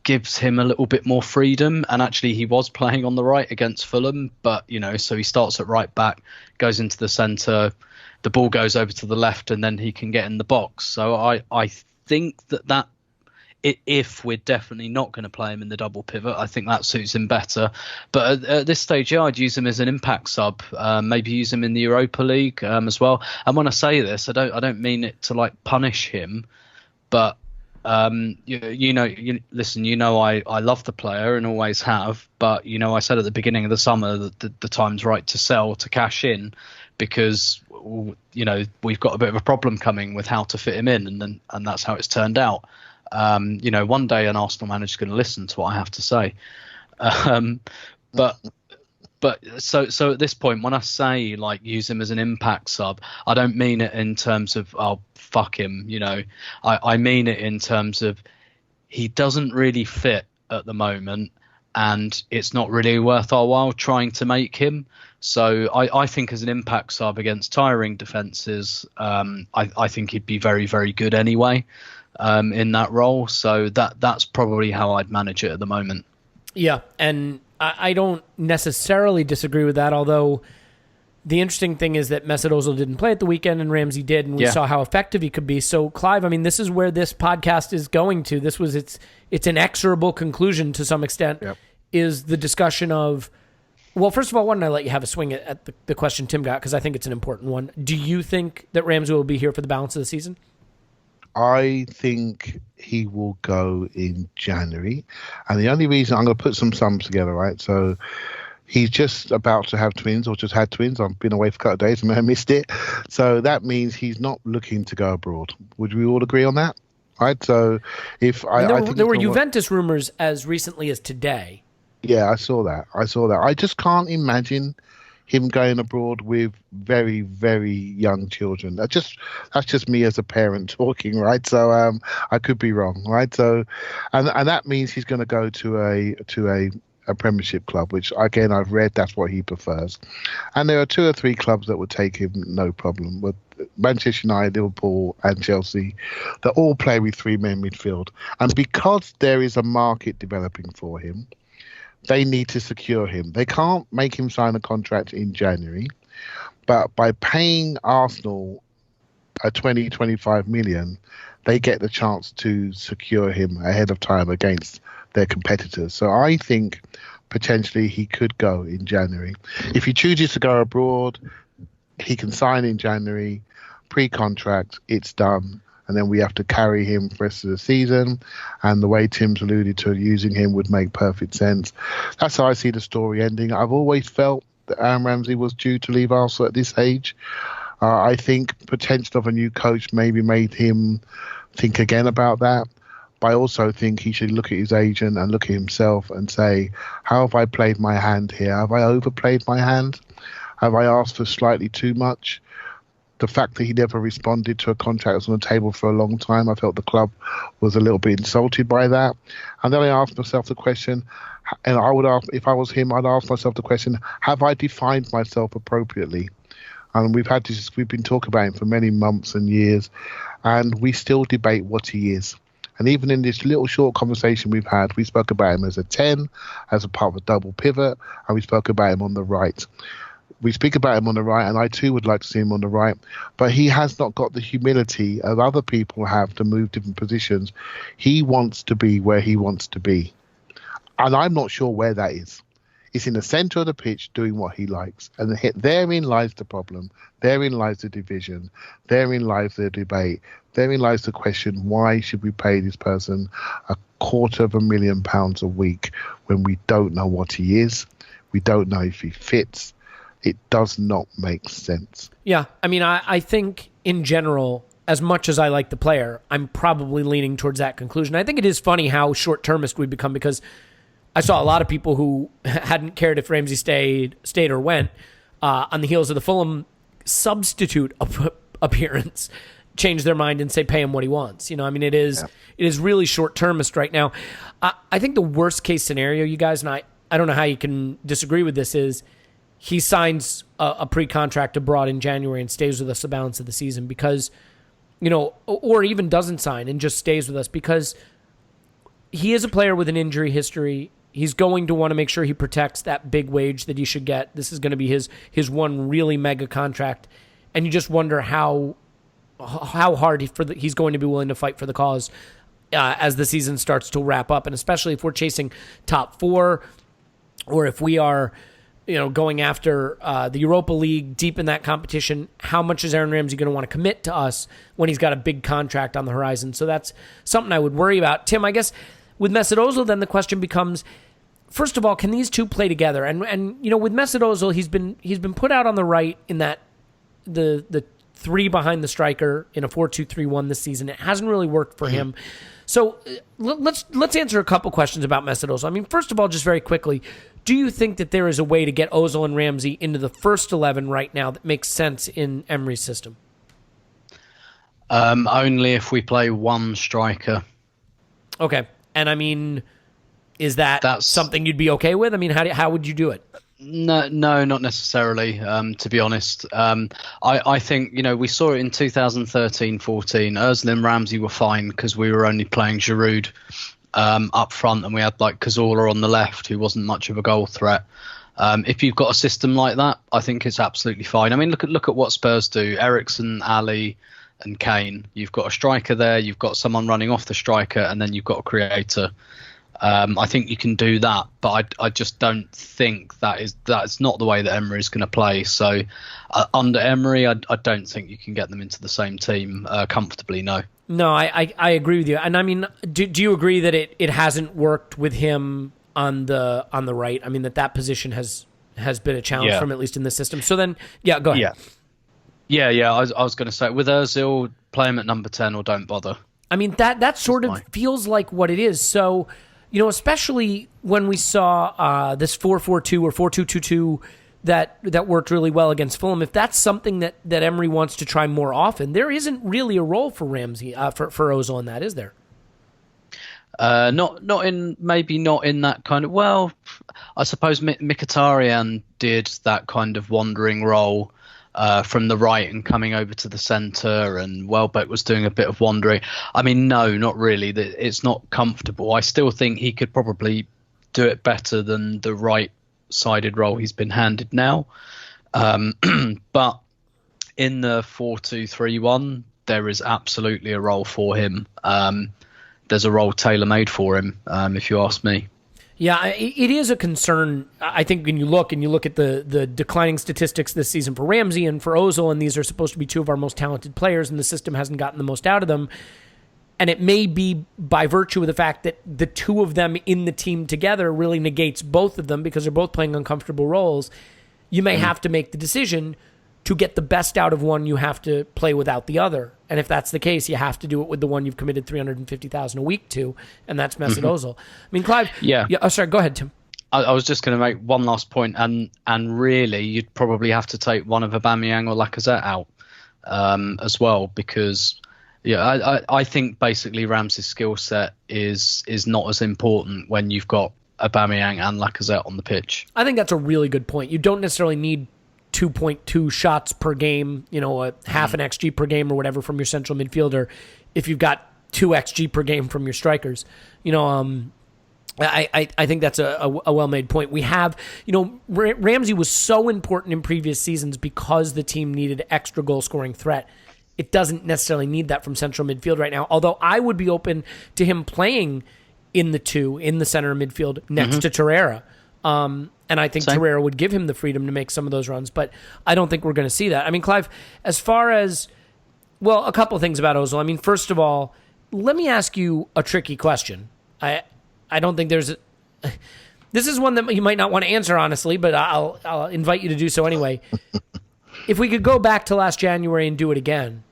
gives him a little bit more freedom. And actually he was playing on the right against Fulham, but so he starts at right back, goes into the centre, the ball goes over to the left, and then he can get in the box. So I think that if we're definitely not going to play him in the double pivot, I think that suits him better. But at this stage, I'd use him as an impact sub. Maybe use him in the Europa League as well. And when I say this, I don't mean it to like punish him, but listen, I love the player and always have. But I said at the beginning of the summer that the time's right to sell, to cash in, because we've got a bit of a problem coming with how to fit him in, and that's how it's turned out. One day an Arsenal manager's going to listen to what I have to say. But so at this point, when I say like use him as an impact sub, I don't mean it in terms of, oh, fuck him. I mean it in terms of he doesn't really fit at the moment and it's not really worth our while trying to make him. So I think as an impact sub against tiring defences, I think he'd be very, very good anyway. In that role, so that's probably how I'd manage it at the moment. Yeah, and I don't necessarily disagree with that, although the interesting thing is that Mesut Ozil didn't play at the weekend and Ramsey did, and we saw how effective he could be. So, Clive, this is where this podcast is going to. This was its inexorable conclusion to some extent, is the discussion of, well, first of all, why don't I let you have a swing at the question Tim got, because I think it's an important one. Do you think that Ramsey will be here for the balance of the season? I think he will go in January. And the only reason, I'm going to put some sums together, right? So he's just about to have twins or just had twins. I've been away for a couple of days and I missed it. So that means he's not looking to go abroad. Would we all agree on that? Right? So if I think there were Juventus rumors as recently as today. Yeah, I saw that. I just can't imagine him going abroad with very, very young children. That's just me as a parent talking, right? So I could be wrong, right? So, and that means he's going to go to a Premiership club, which again I've read that's what he prefers. And there are 2 or 3 clubs that would take him no problem. But Manchester United, Liverpool, and Chelsea, they all play with 3-man midfield, and because there is a market developing for him, they need to secure him. They can't make him sign a contract in January, but by paying Arsenal a 25 million, they get the chance to secure him ahead of time against their competitors. So I think potentially he could go in January. If he chooses to go abroad, he can sign in January, pre-contract, it's done, and then we have to carry him for the rest of the season. And the way Tim's alluded to using him would make perfect sense. That's how I see the story ending. I've always felt that Aaron Ramsey was due to leave Arsenal at this age. I think potential of a new coach maybe made him think again about that. But I also think he should look at his agent and look at himself and say, how have I played my hand here? Have I overplayed my hand? Have I asked for slightly too much? The fact that he never responded to a contract that was on the table for a long time, I felt the club was a little bit insulted by that. And then I asked myself the question, and I would ask, if I was him, I'd ask myself the question, have I defined myself appropriately? And we've been talking about him for many months and years, and we still debate what he is. And even in this little short conversation we've had, we spoke about him as a 10, as a part of a double pivot, and we spoke about him on the right. We speak about him on the right, and I too would like to see him on the right, but he has not got the humility of other people have to move different positions. He wants to be where he wants to be, and I'm not sure where that is. It's in the centre of the pitch doing what he likes, and therein lies the problem. Therein lies the division. Therein lies the debate. Therein lies the question, why should we pay this person £250,000 a week when we don't know what he is? We don't know if he fits. It does not make sense. Yeah, I mean, I think in general, as much as I like the player, I'm probably leaning towards that conclusion. I think it is funny how short-termist we've become, because I saw a lot of people who hadn't cared if Ramsey stayed or went on the heels of the Fulham substitute appearance change their mind and say pay him what he wants. I mean, it is really short-termist right now. I think the worst-case scenario, you guys, and I don't know how you can disagree with this, is he signs a pre-contract abroad in January and stays with us the balance of the season, because, or even doesn't sign and just stays with us, because he is a player with an injury history. He's going to want to make sure he protects that big wage that he should get. This is going to be his one really mega contract, and you just wonder how hard he's going to be willing to fight for the cause as the season starts to wrap up, and especially if we're chasing top 4, or if we are going after the Europa League deep in that competition. How much is Aaron Ramsey going to want to commit to us when he's got a big contract on the horizon? So that's something I would worry about. Tim, I guess with Mesut Ozil, then the question becomes, first of all, can these two play together? And with Mesut Ozil, he's been put out on the right in that the 3 behind the striker in a 4-2-3-1 this season. It hasn't really worked for him. So let's answer a couple questions about Mesut Ozil. I mean, first of all, just very quickly, do you think that there is a way to get Ozil and Ramsey into the first 11 right now that makes sense in Emery's system? Only if we play one striker. Okay. And I mean, is that's something you'd be okay with? I mean, how would you do it? No, not necessarily, to be honest. I think, we saw it in 2013-14. Ozil and Ramsey were fine because we were only playing Giroud up front, and we had Cazorla on the left, who wasn't much of a goal threat. If you've got a system like that, I think it's absolutely fine. I mean, look at what Spurs do. Eriksen, Ali and Kane. You've got a striker there, you've got someone running off the striker, and then you've got a creator. I think you can do that, but I just don't think that's not the way that Emery is going to play. So under Emery, I don't think you can get them into the same team comfortably. No, I agree with you. And I mean, do you agree that it hasn't worked with him on the right? I mean, that position has been a challenge for him, at least in the system. So then, go ahead. Yeah. I was going to say, with Ozil, play him at number 10 or don't bother. I mean, that sort of feels like what it is. So, especially when we saw this 4-4-2 or 4-2-2-2 that worked really well against Fulham, if that's something that Emery wants to try more often, there isn't really a role for Ramsey, for Ozil in that, is there? Not in that kind of, well, I suppose Mkhitaryan did that kind of wandering role from the right and coming over to the centre, and Welbeck was doing a bit of wandering. I mean, no, not really. It's not comfortable. I still think he could probably do it better than the right-sided role he's been handed now. But in the 4-2-3-1, there is absolutely a role for him. There's a role tailor-made for him, if you ask me. Yeah, it is a concern. I think when you look at the declining statistics this season for Ramsey and for Ozil, and these are supposed to be two of our most talented players, and the system hasn't gotten the most out of them. And it may be by virtue of the fact that the two of them in the team together really negates both of them because they're both playing uncomfortable roles. You may have to make the decision to get the best out of one, you have to play without the other. And if that's the case, you have to do it with the one you've committed $350,000 a week to, and that's Mesut Ozil. I mean, Clive. Yeah. Oh, sorry. Go ahead, Tim. I was just going to make one last point, and really, you'd probably have to take one of Aubameyang or Lacazette out as well, because I think basically Ramsey's skill set is not as important when you've got Aubameyang and Lacazette on the pitch. I think that's a really good point. You don't necessarily need 2.2 shots per game, a half an XG per game or whatever from your central midfielder if you've got 2 XG per game from your strikers. I think that's a well-made point. We have, Ramsey was so important in previous seasons because the team needed extra goal-scoring threat. It doesn't necessarily need that from central midfield right now, although I would be open to him playing in the center of midfield next to Torreira. And I think Torreira would give him the freedom to make some of those runs, but I don't think we're going to see that. I mean, Clive, as far as, a couple of things about Ozil. I mean, first of all, let me ask you a tricky question. I don't think there's this is one that you might not want to answer, honestly, but I'll invite you to do so anyway. If we could go back to last January and do it again,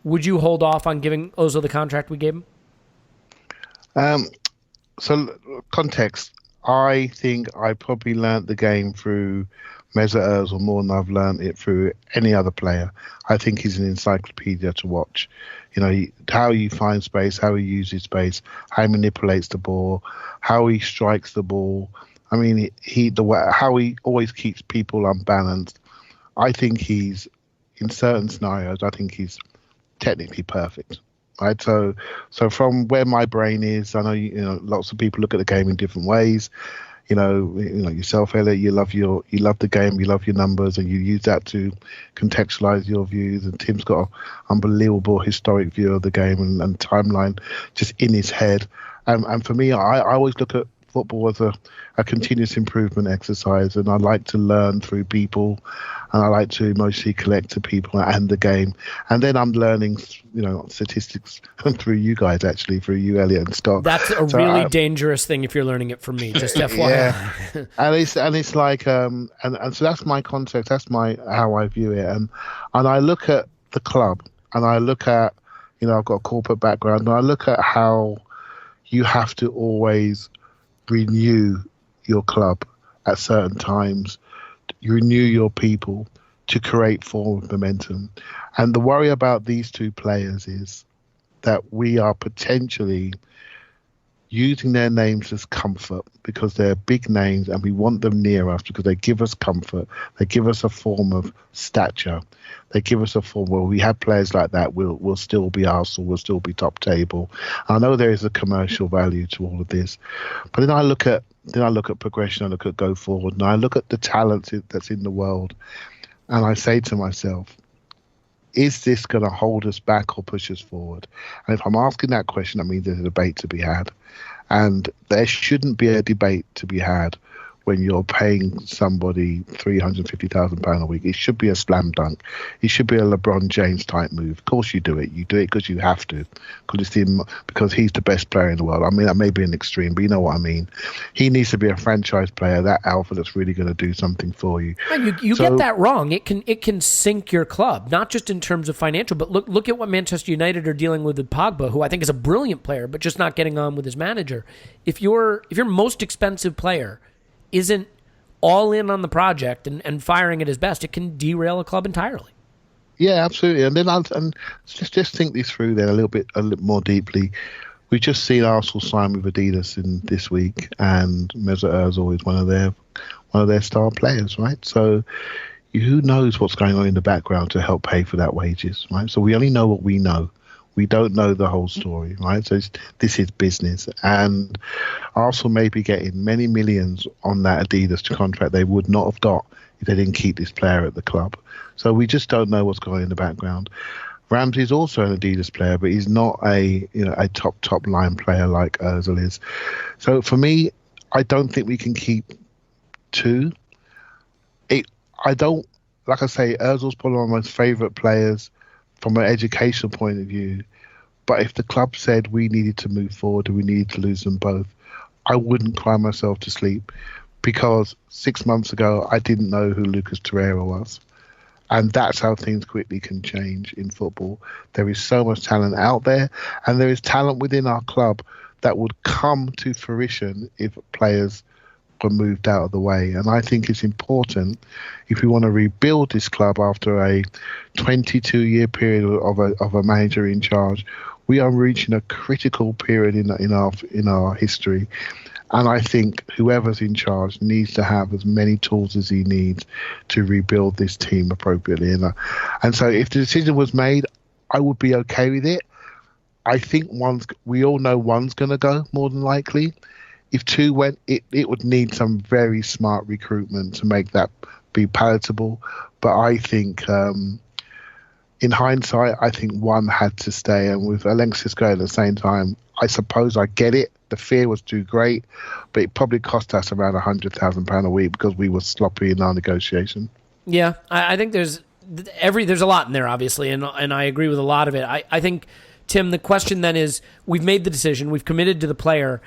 would you hold off on giving Ozil the contract we gave him? So context. I think I probably learnt the game through Mesut Ozil more than I've learnt it through any other player. I think he's an encyclopedia to watch. How he finds space, how he uses space, how he manipulates the ball, how he strikes the ball. I mean, how he always keeps people unbalanced. I think he's, in certain scenarios, I think he's technically perfect. Right, so from where my brain is, I know lots of people look at the game in different ways. Yourself, Elliot, you love the game, you love your numbers, and you use that to contextualize your views. And Tim's got an unbelievable historic view of the game and timeline just in his head. And for me, I always look at football as a continuous improvement exercise, and I like to learn through people, and I like to emotionally connect to people and the game. And then I'm learning, statistics through you guys, actually, through you, Elliot and Scott. That's a really dangerous thing if you're learning it from me, just FYI. Yeah. and it's like and so that's my context, that's how I view it. And I look at the club, and I look at, I've got a corporate background, and I look at how you have to always renew your club at certain times. You renew your people to create forward momentum. And the worry about these two players is that we are potentially using their names as comfort because they're big names and we want them near us because they give us comfort. They give us a form of stature. They give us a form where we have players like that, we'll still be Arsenal, we'll still be top table. I know there is a commercial value to all of this, but then I look at progression, I look at go forward, and I look at the talent that's in the world, and I say to myself, is this going to hold us back or push us forward? And if I'm asking that question, that means there's a debate to be had. And there shouldn't be a debate to be had when you're paying somebody £350,000 a week. It should be a slam dunk. It should be a LeBron James type move. Of course you do it. You do it because you have to, because he's the best player in the world. I mean, that may be an extreme, but you know what I mean. He needs to be a franchise player, that alpha that's really going to do something for you. You get that wrong. It can sink your club, not just in terms of financial, but look at what Manchester United are dealing with Pogba, who I think is a brilliant player, but just not getting on with his manager. If your most expensive player isn't all in on the project and firing at his best, it can derail a club entirely. Yeah, absolutely. And then just think this through then a little bit more deeply. We've just seen Arsenal sign with Adidas in this week, and Mesut Ozil is one of their star players, right? So who knows what's going on in the background to help pay for that wages, right? So we only know what we know. We don't know the whole story, right? So this is business. And Arsenal may be getting many millions on that Adidas contract they would not have got if they didn't keep this player at the club. So we just don't know what's going on in the background. Ramsey is also an Adidas player, but he's not a top line player like Ozil is. So for me, I don't think we can keep two. Like I say, Ozil's probably one of my most favourite players from an educational point of view. But if the club said we needed to move forward and we needed to lose them both, I wouldn't cry myself to sleep, because 6 months ago I didn't know who Lucas Torreira was. And that's how things quickly can change in football. There is so much talent out there, and there is talent within our club that would come to fruition if players were moved out of the way. And I think it's important, if we want to rebuild this club after a 22-year period of a manager in charge, we are reaching a critical period in our history. And I think whoever's in charge needs to have as many tools as he needs to rebuild this team appropriately. And so if the decision was made, I would be okay with it. I think we all know one's going to go, more than likely. If two went, it would need some very smart recruitment to make that be palatable. But I think, in hindsight, I think one had to stay. And with Alexis going at the same time, I suppose I get it. The fear was too great, but it probably cost us around £100,000 a week because we were sloppy in our negotiation. Yeah, I think there's a lot in there, obviously, and I agree with a lot of it. I think, Tim, the question then is, we've made the decision, we've committed to the player.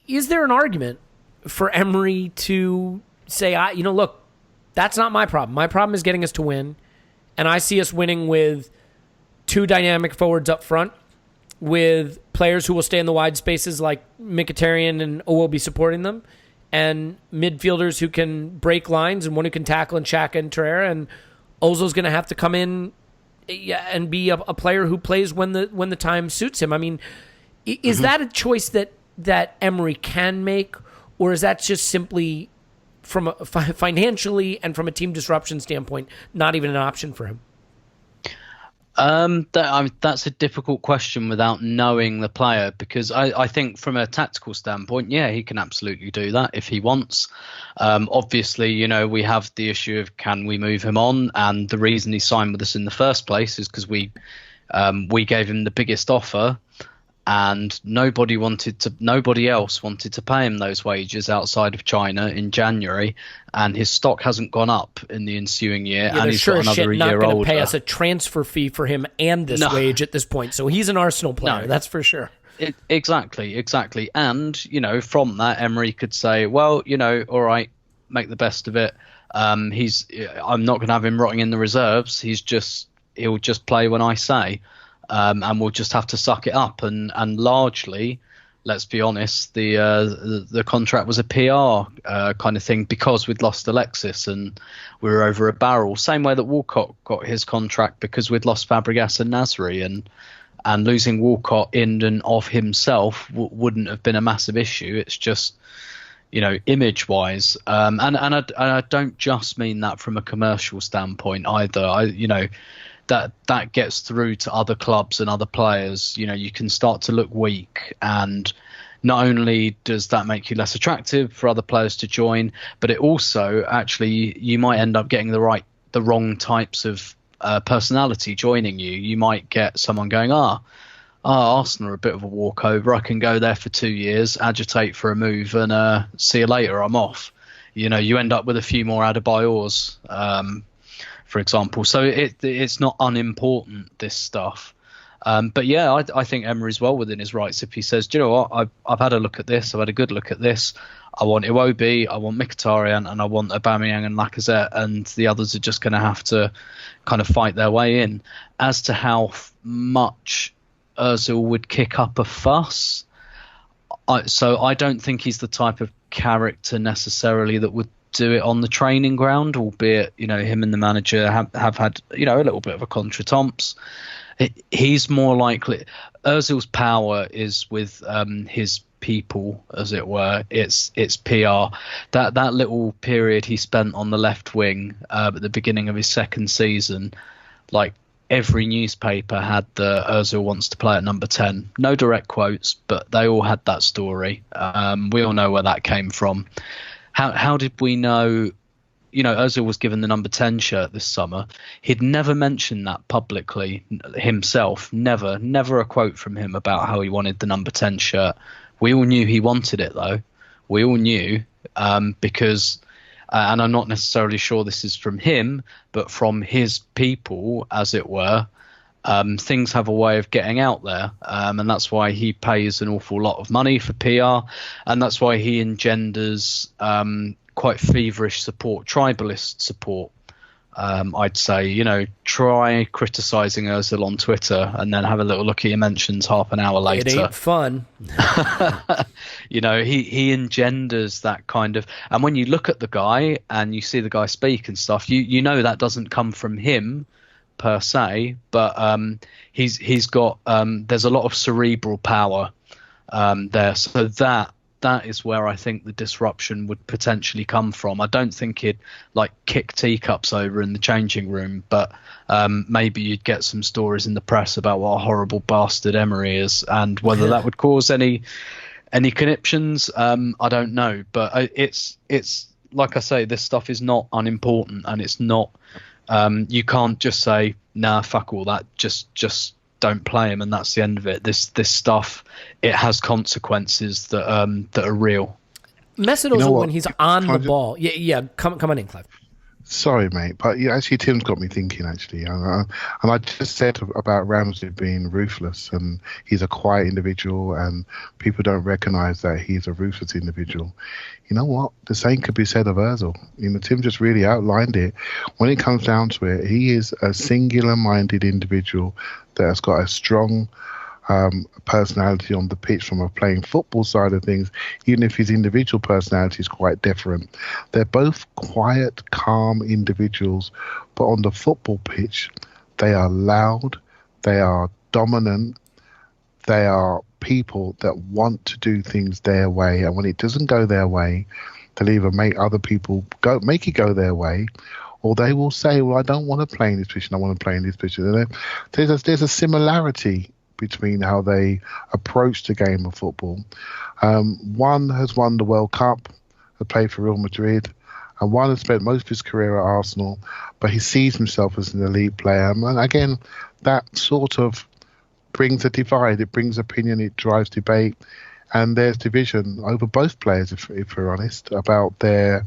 Is there an argument for Emery to say, look, that's not my problem. My problem is getting us to win, and I see us winning with two dynamic forwards up front, with players who will stay in the wide spaces like Mkhitaryan and will be supporting them, and midfielders who can break lines and one who can tackle in Xhaka and Torreira, and Ozil's going to have to come in and be a player who plays when the time suits him. I mean, is that a choice that Emery can make, or is that just simply from financially and from a team disruption standpoint not even an option for him? That's a difficult question without knowing the player, because I think from a tactical standpoint, yeah, he can absolutely do that if he wants. Obviously, we have the issue of, can we move him on? And the reason he signed with us in the first place is because we gave him the biggest offer, and nobody else wanted to pay him those wages outside of China in January, and his stock hasn't gone up in the ensuing year, and he's got another year older. Not going to pay us a transfer fee for him and this wage at this point, so he's an Arsenal player, that's for sure. Exactly. And from that, Emery could say, well, all right, make the best of it. I'm not going to have him rotting in the reserves. He'll just play when I say. And we'll just have to suck it up. And largely, let's be honest, the contract was a PR kind of thing, because we'd lost Alexis and we were over a barrel. Same way that Walcott got his contract because we'd lost Fabregas and Nasri, and losing Walcott in and of himself wouldn't have been a massive issue. It's just, image wise. And I don't just mean that from a commercial standpoint either. That gets through to other clubs and other players. You can start to look weak, and not only does that make you less attractive for other players to join, but it also actually, you might end up getting the wrong types of personality joining you. You might get someone going, Arsenal are a bit of a walkover. I can go there for 2 years, agitate for a move, and see you later, I'm off. You end up with a few more Adebayors, for example. So it's not unimportant, this stuff. But yeah, I think Emery's well within his rights if he says, do you know what, I've had a look at this, I've had a good look at this. I want Iwobi, I want Mkhitaryan, and I want Aubameyang and Lacazette, and the others are just going to have to kind of fight their way in. As to how much Ozil would kick up a fuss, so I don't think he's the type of character necessarily that would do it on the training ground, albeit him and the manager have had a little bit of a contretemps. He's more likely, Ozil's power is with his people, as it were. It's PR. That little period he spent on the left wing at the beginning of his second season, like, every newspaper had the Ozil wants to play at number 10. No direct quotes, but they all had that story. We all know where that came from. How did we know? Ozil was given the number 10 shirt this summer. He'd never mentioned that publicly himself. Never a quote from him about how he wanted the number 10 shirt We all knew he wanted it, though. We all knew because, and I'm not necessarily sure this is from him, but from his people, as it were, things have a way of getting out there, and that's why he pays an awful lot of money for PR, and that's why he engenders quite feverish support, tribalist support. I'd say, try criticising Ozil on Twitter and then have a little look at your mentions half an hour later. It ain't fun. He engenders that kind of, and when you look at the guy and you see the guy speak and stuff, you know that doesn't come from him per se, but he's got there's a lot of cerebral power there, so that is where I think the disruption would potentially come from. I don't think he'd kick teacups over in the changing room, but maybe you'd get some stories in the press about what a horrible bastard Emery is, and whether that would cause any conniptions, I don't know. But it's like I say, this stuff is not unimportant, and it's not. You can't just say, nah, fuck all that, just don't play him and that's the end of it. This stuff, it has consequences that are real. Mesut Ozil, when he's on the ball, come on in, Clive. Sorry, mate, but actually, Tim's got me thinking. Actually, and I just said about Ramsey being ruthless, and he's a quiet individual, and people don't recognise that he's a ruthless individual. You know what? The same could be said of Ozil. Tim just really outlined it. When it comes down to it, he is a singular-minded individual that has got a strong personality on the pitch from a playing football side of things, even if his individual personality is quite different. They're both quiet, calm individuals, but on the football pitch, they are loud, they are dominant, they are people that want to do things their way, and when it doesn't go their way, they'll either make other people make it go their way, or they will say, well, I don't want to play in this position, I want to play in this position. There's a similarity between how they approach the game of football. One has won the World Cup, has played for Real Madrid, and one has spent most of his career at Arsenal, but he sees himself as an elite player. And again, that sort of brings a divide, it brings opinion, it drives debate, and there's division over both players, if we're honest, about their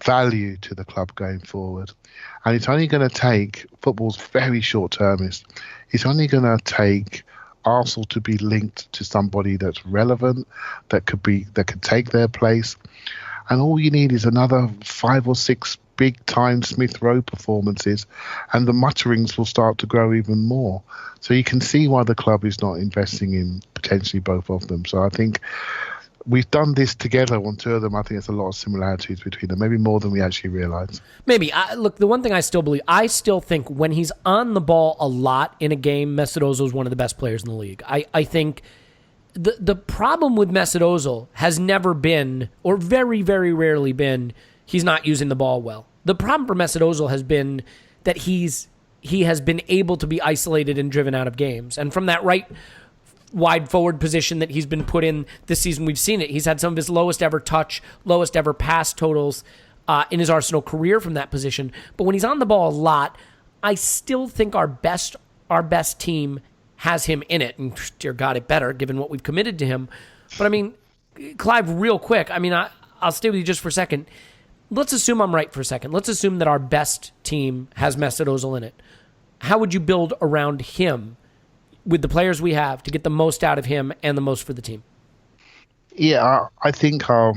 value to the club going forward. And it's only going to take, football's very short-termist, it's only going to take Arsenal to be linked to somebody that's relevant, that could take their place, and all you need is another 5 or 6 big-time Smith Rowe performances, and the mutterings will start to grow even more. So you can see why the club is not investing in potentially both of them. So I think we've done this together on two of them. I think there's a lot of similarities between them, maybe more than we actually realise. Maybe. Look, the one thing I still think when he's on the ball a lot in a game, Mesut Ozil is one of the best players in the league. I think the problem with Mesut Ozil has never been, or very, very rarely been, he's not using the ball well. The problem for Mesut Ozil has been that he has been able to be isolated and driven out of games. And from that right wide forward position that he's been put in this season, we've seen it. He's had some of his lowest ever touch, lowest ever pass totals in his Arsenal career from that position. But when he's on the ball a lot, I still think our best team has him in it. And dear God, it better, given what we've committed to him. But I mean, Clive, real quick, I'll stay with you just for a second. Let's assume I'm right for a second. Let's assume that our best team has Mesut Ozil in it. How would you build around him with the players we have to get the most out of him and the most for the team? Yeah, I think our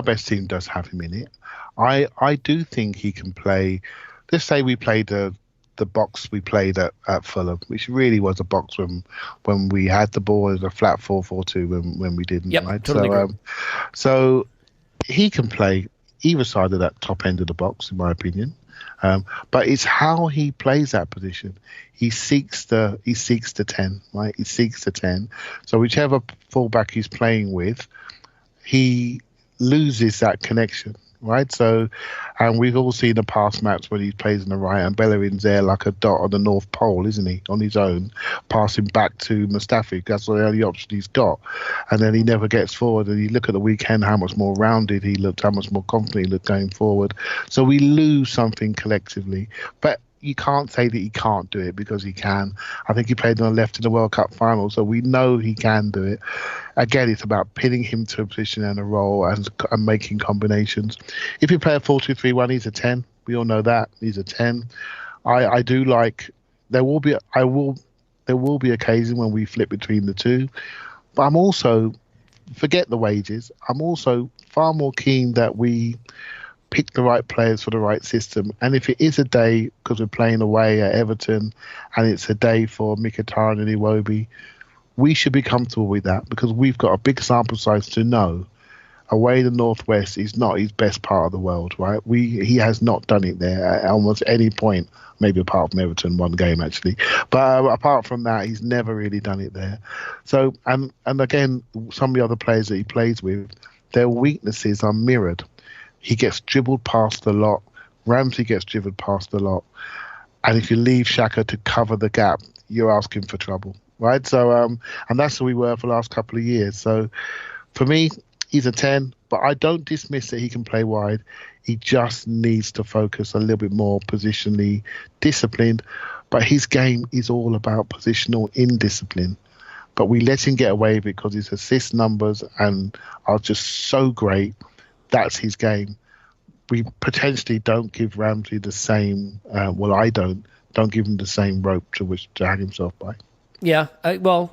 best team does have him in it. I do think he can play. Let's say we played the box we played at Fulham, which really was a box when we had the ball, as a flat 4-4-2 when we didn't. Yep, right? Totally agree. So he can play either side of that top end of the box, in my opinion. But it's how he plays that position. He seeks the 10, right? He seeks the 10. So whichever fullback he's playing with, he loses that connection, right? So, and we've all seen the past match when he plays on the right and Bellerin's there like a dot on the North Pole, isn't he? On his own, passing back to Mustafi. That's the only option he's got. And then he never gets forward. And you look at the weekend, how much more rounded he looked, how much more confident he looked going forward. So we lose something collectively. But you can't say that he can't do it, because he can. I think he played on the left in the World Cup final, so we know he can do it. Again, it's about pinning him to a position and a role and making combinations. If you play a 4-2-3-1, he's a 10. We all know that. He's a 10. I do like, there will be occasion when we flip between the two, but I'm also, forget the wages, I'm also far more keen that we pick the right players for the right system. And if it is a day, because we're playing away at Everton, and it's a day for Mkhitaryan and Iwobi, we should be comfortable with that, because we've got a big sample size to know away in the Northwest is not his best part of the world, right? He has not done it there at almost any point, maybe apart from Everton, one game actually. But apart from that, he's never really done it there. So, and again, some of the other players that he plays with, their weaknesses are mirrored. He gets dribbled past a lot. Ramsey gets dribbled past a lot. And if you leave Xhaka to cover the gap, you're asking for trouble, right? So, and that's who we were for the last couple of years. So, for me, he's a 10, but I don't dismiss that he can play wide. He just needs to focus a little bit more positionally disciplined. But his game is all about positional indiscipline. But we let him get away because his assist numbers and are just so great. That's his game. We potentially don't give Ramsey the same. I don't give him the same rope to which to hang himself by. Yeah. The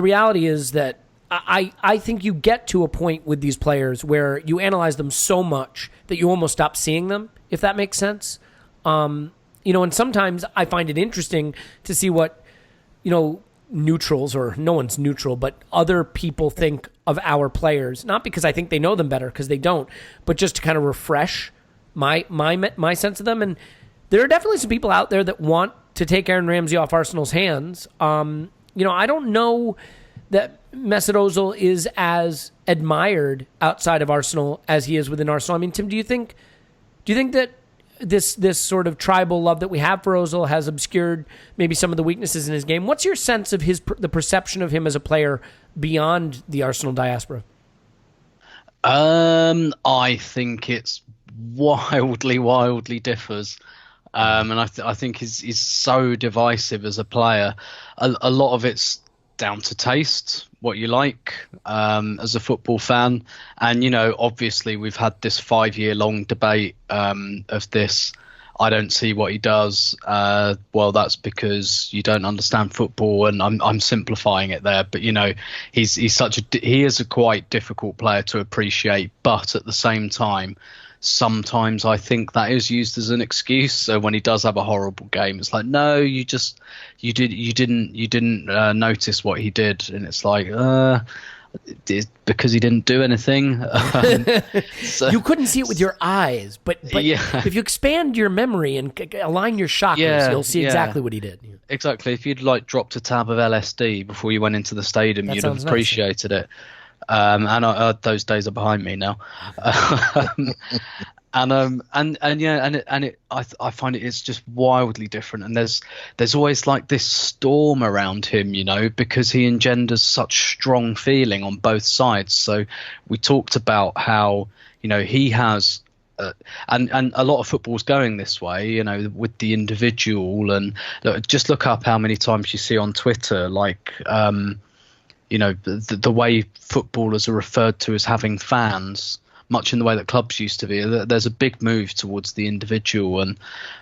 reality is that I think you get to a point with these players where you analyze them so much that you almost stop seeing them, if that makes sense. And sometimes I find it interesting to see what, neutrals, or no one's neutral, but other people think of our players, not because I think they know them better, because they don't, but just to kind of refresh my sense of them. And there are definitely some people out there that want to take Aaron Ramsey off Arsenal's hands. I don't know that Mesut Ozil is as admired outside of Arsenal as he is within Arsenal. I mean, Tim, do you think that this sort of tribal love that we have for Ozil has obscured maybe some of the weaknesses in his game? What's your sense of the perception of him as a player beyond the Arsenal diaspora? I think it's wildly differs. And I think he's so divisive as a player. A lot of it's down to taste, what you like as a football fan. And, obviously we've had this 5-year-long debate of this. I don't see what he does. Well, that's because you don't understand football, and I'm simplifying it there. But he is a quite difficult player to appreciate. But at the same time, sometimes I think that is used as an excuse. So when he does have a horrible game, it's like, no, you didn't notice what he did, and it's like, because he didn't do anything. So, you couldn't see it with your eyes, but yeah. If you expand your memory and align your chakras, you'll see exactly what he did. Exactly. If you'd dropped a tab of LSD before you went into the stadium, you'd have appreciated it. And those days are behind me now. I find it's just wildly different, and there's always this storm around him, because he engenders such strong feeling on both sides. So we talked about how he has. And a lot of football's going this way, with the individual, and just look up how many times you see on Twitter, the way footballers are referred to as having fans, much in the way that clubs used to be. There's a big move towards the individual. And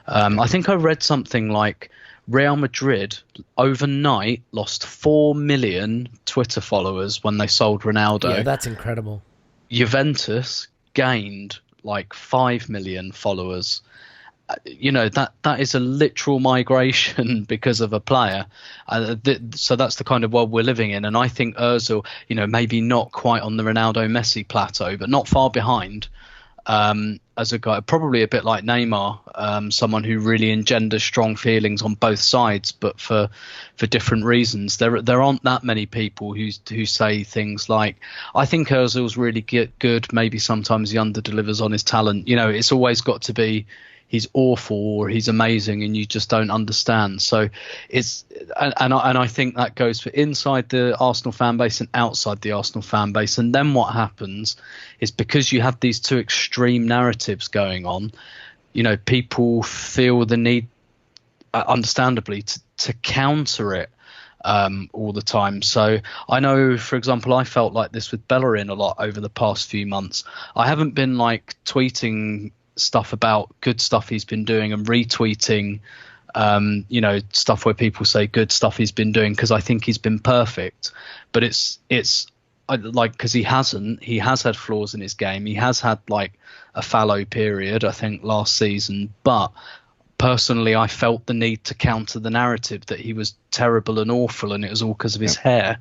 I think I read something like Real Madrid overnight lost 4 million Twitter followers when they sold Ronaldo. Yeah, that's incredible. Juventus gained 5 million followers. That is a literal migration because of a player. So that's the kind of world we're living in. And I think Ozil, maybe not quite on the Ronaldo Messi plateau, but not far behind, as a guy, probably a bit like Neymar, someone who really engenders strong feelings on both sides, but for different reasons. There aren't that many people who say things like, I think Ozil's really good. Maybe sometimes he underdelivers on his talent. It's always got to be, he's awful or he's amazing, and you just don't understand. So and I think that goes for inside the Arsenal fan base and outside the Arsenal fan base. And then what happens is, because you have these two extreme narratives going on, people feel the need, understandably, to counter it all the time. So I know, for example, I felt like this with Bellerin a lot over the past few months. I haven't been like tweeting stuff about good stuff he's been doing and retweeting stuff where people say good stuff he's been doing, because I think he's been perfect. But it's like, because he has had flaws in his game. He has had like a fallow period, I think, last season. But personally, I felt the need to counter the narrative that he was terrible and awful and it was all because of his hair.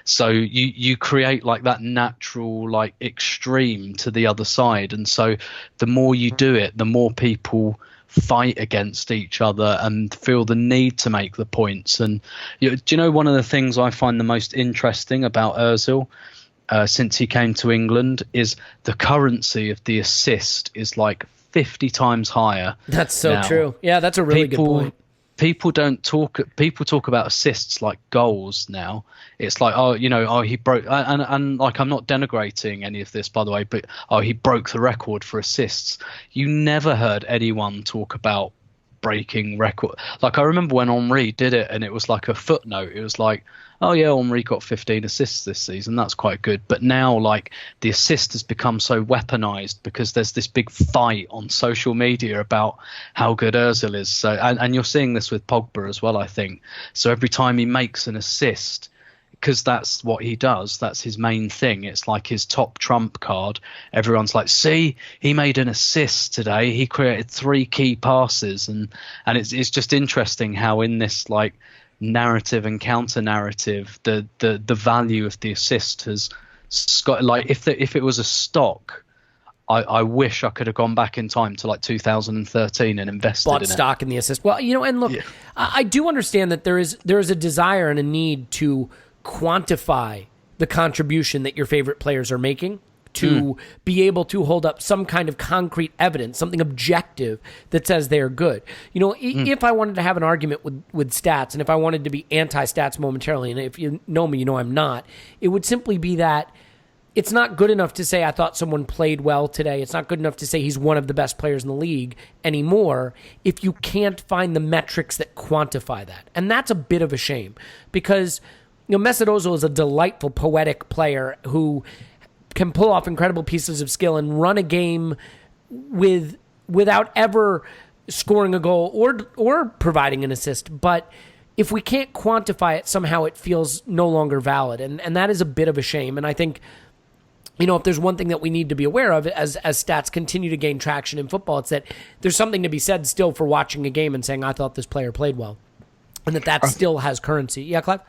So you create like that natural like extreme to the other side. And so the more you do it, the more people fight against each other and feel the need to make the points. And do you know, one of the things I find the most interesting about Ozil since he came to England is the currency of the assist is like 50 times higher. That's so now. True. Yeah, that's a really good point. People talk about assists like goals now. It's like, he broke, and like, I'm not denigrating any of this, by the way, but he broke the record for assists. You never heard anyone talk about breaking record. Like, I remember when Henry did it and it was like a footnote. It was like, oh yeah, Henry got 15 assists this season. That's quite good. But now, like, the assist has become so weaponized because there's this big fight on social media about how good Ozil is. So, and you're seeing this with Pogba as well, I think. So every time he makes an assist, because that's what he does, that's his main thing, it's like his top trump card. Everyone's like, see, he made an assist today, he created 3 key passes. And it's just interesting how in this like narrative and counter narrative, the value of the assist has got, like, if it was a stock, I wish I could have gone back in time to like 2013 and invested bought in stock in the assist. Well, and look, yeah. I do understand that there is a desire and a need to quantify the contribution that your favorite players are making, to be able to hold up some kind of concrete evidence, something objective that says they're good. If I wanted to have an argument with stats, and if I wanted to be anti-stats momentarily, and if you know me, you know I'm not, it would simply be that it's not good enough to say I thought someone played well today. It's not good enough to say he's one of the best players in the league anymore if you can't find the metrics that quantify that. And that's a bit of a shame, because Mesut Ozil is a delightful, poetic player who can pull off incredible pieces of skill and run a game without ever scoring a goal or providing an assist. But if we can't quantify it, somehow it feels no longer valid. And that is a bit of a shame. And I think, if there's one thing that we need to be aware of as stats continue to gain traction in football, it's that there's something to be said still for watching a game and saying, I thought this player played well. And that still has currency. Yeah, Clive?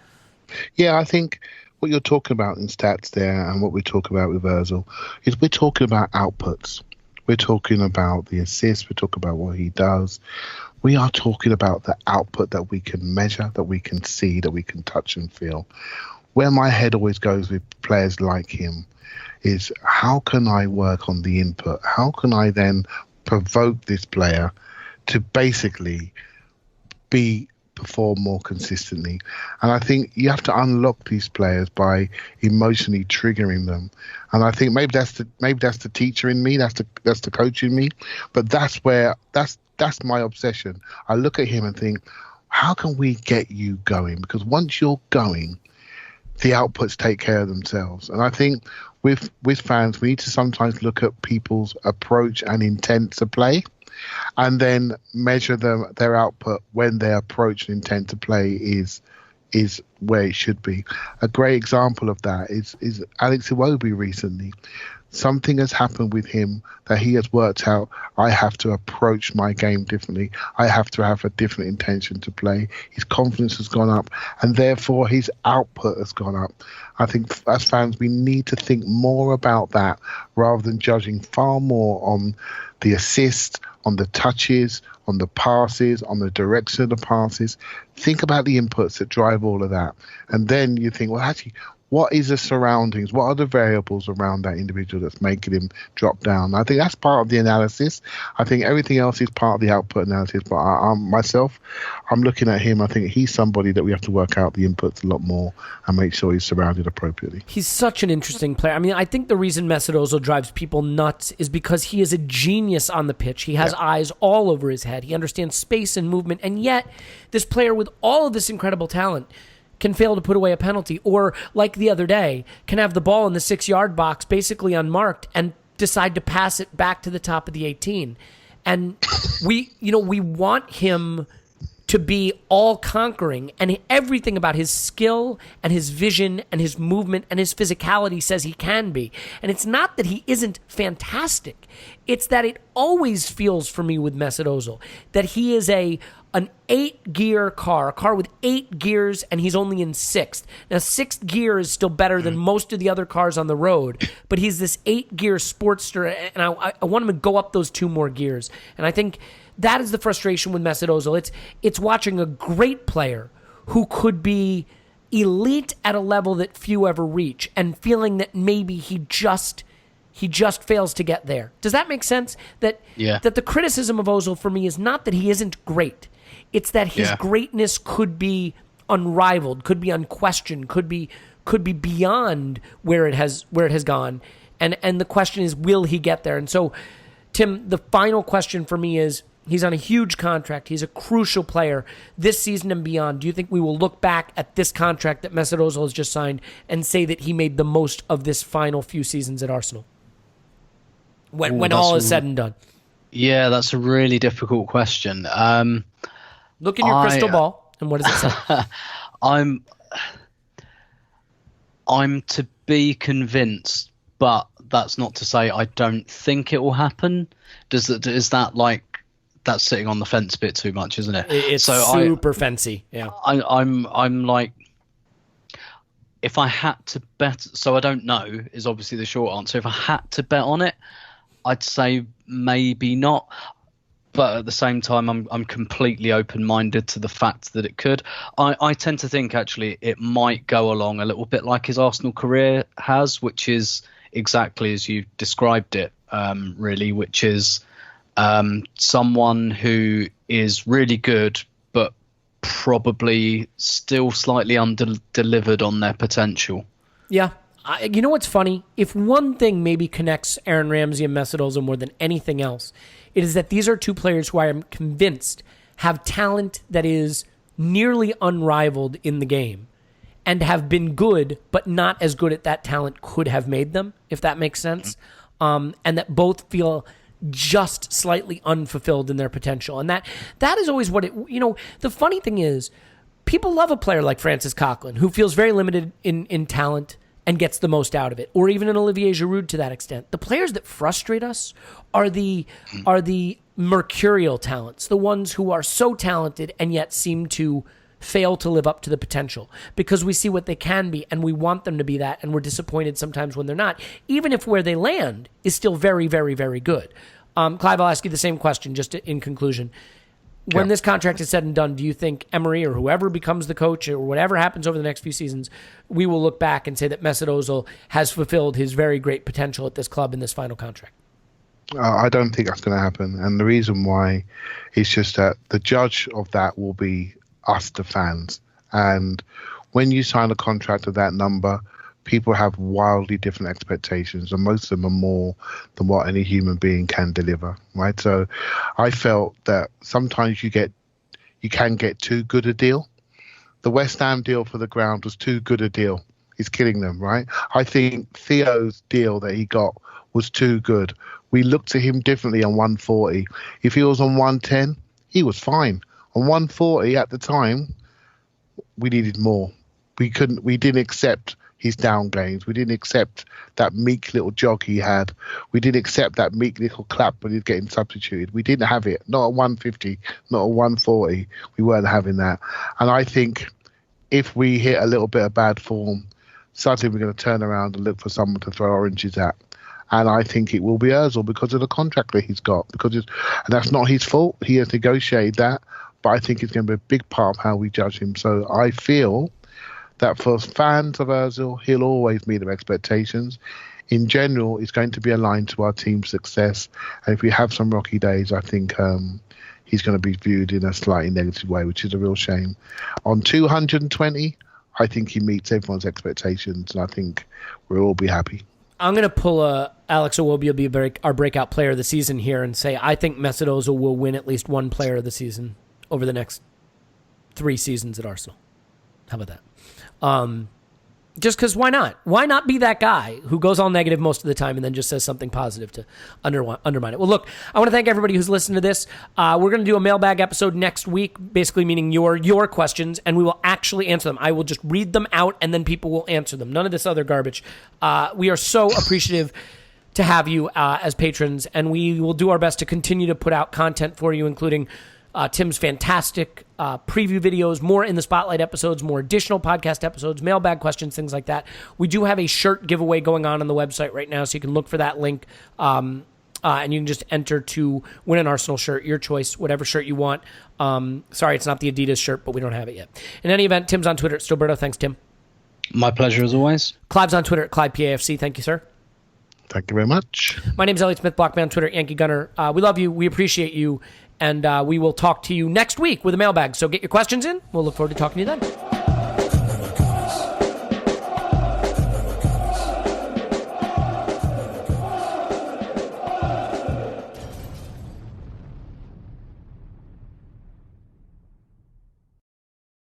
Yeah, I think what you're talking about in stats there and what we talk about with Ozil is we're talking about outputs. We're talking about the assists. We're talking about what he does. We are talking about the output that we can measure, that we can see, that we can touch and feel. Where my head always goes with players like him is, how can I work on the input? How can I then provoke this player to basically perform more consistently? And I think you have to unlock these players by emotionally triggering them. And I think maybe that's the teacher in me, that's the coach in me, but that's my obsession. I look at him and think, how can we get you going? Because once you're going, the outputs take care of themselves. And I think with fans, we need to sometimes look at people's approach and intent to play, and then measure their output when their approach and intent to play is where it should be. A great example of that is Alex Iwobi recently. Something has happened with him that he has worked out. I have to approach my game differently. I have to have a different intention to play. His confidence has gone up, and therefore his output has gone up. I think as fans, we need to think more about that rather than judging far more on the assist, on the touches, on the passes, on the direction of the passes. Think about the inputs that drive all of that. And then you think, well, actually, what is the surroundings? What are the variables around that individual that's making him drop down? I think that's part of the analysis. I think everything else is part of the output analysis. But I'm looking at him. I think he's somebody that we have to work out the inputs a lot more and make sure he's surrounded appropriately. He's such an interesting player. I mean, I think the reason Mesut Ozil drives people nuts is because he is a genius on the pitch. He has eyes all over his head. He understands space and movement. And yet, this player with all of this incredible talent can fail to put away a penalty, or like the other day, can have the ball in the 6-yard box basically unmarked and decide to pass it back to the top of the 18. And we want him to be all conquering, and everything about his skill and his vision and his movement and his physicality says he can be. And it's not that he isn't fantastic. It's that it always feels for me with Mesut Ozil that he is an 8-gear car, a car with 8 gears, and he's only in 6th. Now, 6th gear is still better than most of the other cars on the road, but he's this 8-gear Sportster, and I want him to go up those 2 more gears. And I think that is the frustration with Mesut Ozil. It's watching a great player who could be elite at a level that few ever reach, and feeling that maybe he just fails to get there. Does that make sense? That the criticism of Ozil for me is not that he isn't great. It's that his greatness could be unrivaled, could be unquestioned, could be beyond where it has gone. And the question is, will he get there? And so, Tim, the final question for me is, he's on a huge contract. He's a crucial player this season and beyond. Do you think we will look back at this contract that Mesut Ozil has just signed and say that he made the most of this final few seasons at Arsenal? When all is said and done. Yeah, that's a really difficult question. Look in your crystal ball, and what does it say? I'm to be convinced, but that's not to say I don't think it will happen. Is that like, that's sitting on the fence a bit too much, isn't it? It's super fancy. Yeah. I'm like, if I had to bet, so I don't know is obviously the short answer. If I had to bet on it, I'd say maybe not. But at the same time, I'm completely open-minded to the fact that it could. I tend to think, actually, it might go along a little bit like his Arsenal career has, which is exactly as you described it, really, which is someone who is really good, but probably still slightly under-delivered on their potential. Yeah. You know what's funny? If one thing maybe connects Aaron Ramsey and Mesut Ozil more than anything else, it is that these are two players who I am convinced have talent that is nearly unrivaled in the game and have been good, but not as good at that talent could have made them, if that makes sense. And that both feel just slightly unfulfilled in their potential. And that is always what the funny thing is, people love a player like Francis Coquelin, who feels very limited in talent and gets the most out of it, or even an Olivier Giroud to that extent. The players that frustrate us are the mercurial talents, the ones who are so talented and yet seem to fail to live up to the potential, because we see what they can be and we want them to be that, and we're disappointed sometimes when they're not, even if where they land is still very, very, very good. Clive, I'll ask you the same question just in conclusion. When this contract is said and done, do you think Emery or whoever becomes the coach or whatever happens over the next few seasons, we will look back and say that Mesut Ozil has fulfilled his very great potential at this club in this final contract? I don't think that's going to happen. And the reason why is just that the judge of that will be us, the fans. And when you sign a contract of that number, people have wildly different expectations, and most of them are more than what any human being can deliver, right? So I felt that sometimes you can get too good a deal. The West Ham deal for the ground was too good a deal. It's killing them, right? I think Theo's deal that he got was too good. We looked at him differently on 140. If he was on 110, he was fine. On 140 at the time, we needed more. We didn't accept his down games. We didn't accept that meek little jog he had. We didn't accept that meek little clap when he was getting substituted. We didn't have it. Not at 150, not at 140. We weren't having that. And I think if we hit a little bit of bad form, suddenly we're going to turn around and look for someone to throw oranges at. And I think it will be Ozil because of the contract that he's got. And that's not his fault. He has negotiated that. But I think it's going to be a big part of how we judge him. So I feel that for fans of Ozil, he'll always meet their expectations. In general, it's going to be aligned to our team's success. And if we have some rocky days, I think he's going to be viewed in a slightly negative way, which is a real shame. On 220, I think he meets everyone's expectations, and I think we'll all be happy. I'm going to pull Alex Iwobi will be our breakout player of the season here and say I think Mesut Ozil will win at least one player of the season over the next 3 seasons at Arsenal. How about that? Just because why not? Why not be that guy who goes all negative most of the time and then just says something positive to undermine it? Well, look, I want to thank everybody who's listened to this. We're going to do a mailbag episode next week, basically meaning your questions, and we will actually answer them. I will just read them out, and then people will answer them. None of this other garbage. We are so appreciative to have you as patrons, and we will do our best to continue to put out content for you, including Tim's fantastic preview videos, more in the Spotlight episodes, more additional podcast episodes, mailbag questions, things like that. We do have a shirt giveaway going on the website right now, so you can look for that link, and you can just enter to win an Arsenal shirt, your choice, whatever shirt you want. Sorry, it's not the Adidas shirt, but we don't have it yet. In any event, Tim's on Twitter at Stilberto. Thanks, Tim. My pleasure as always. Clive's on Twitter at ClivePAFC. Thank you, sir. Thank you very much. My name's Elliot Smith, block me on Twitter, Yankee Gunner. We love you. We appreciate you. And we will talk to you next week with a mailbag. So get your questions in. We'll look forward to talking to you then.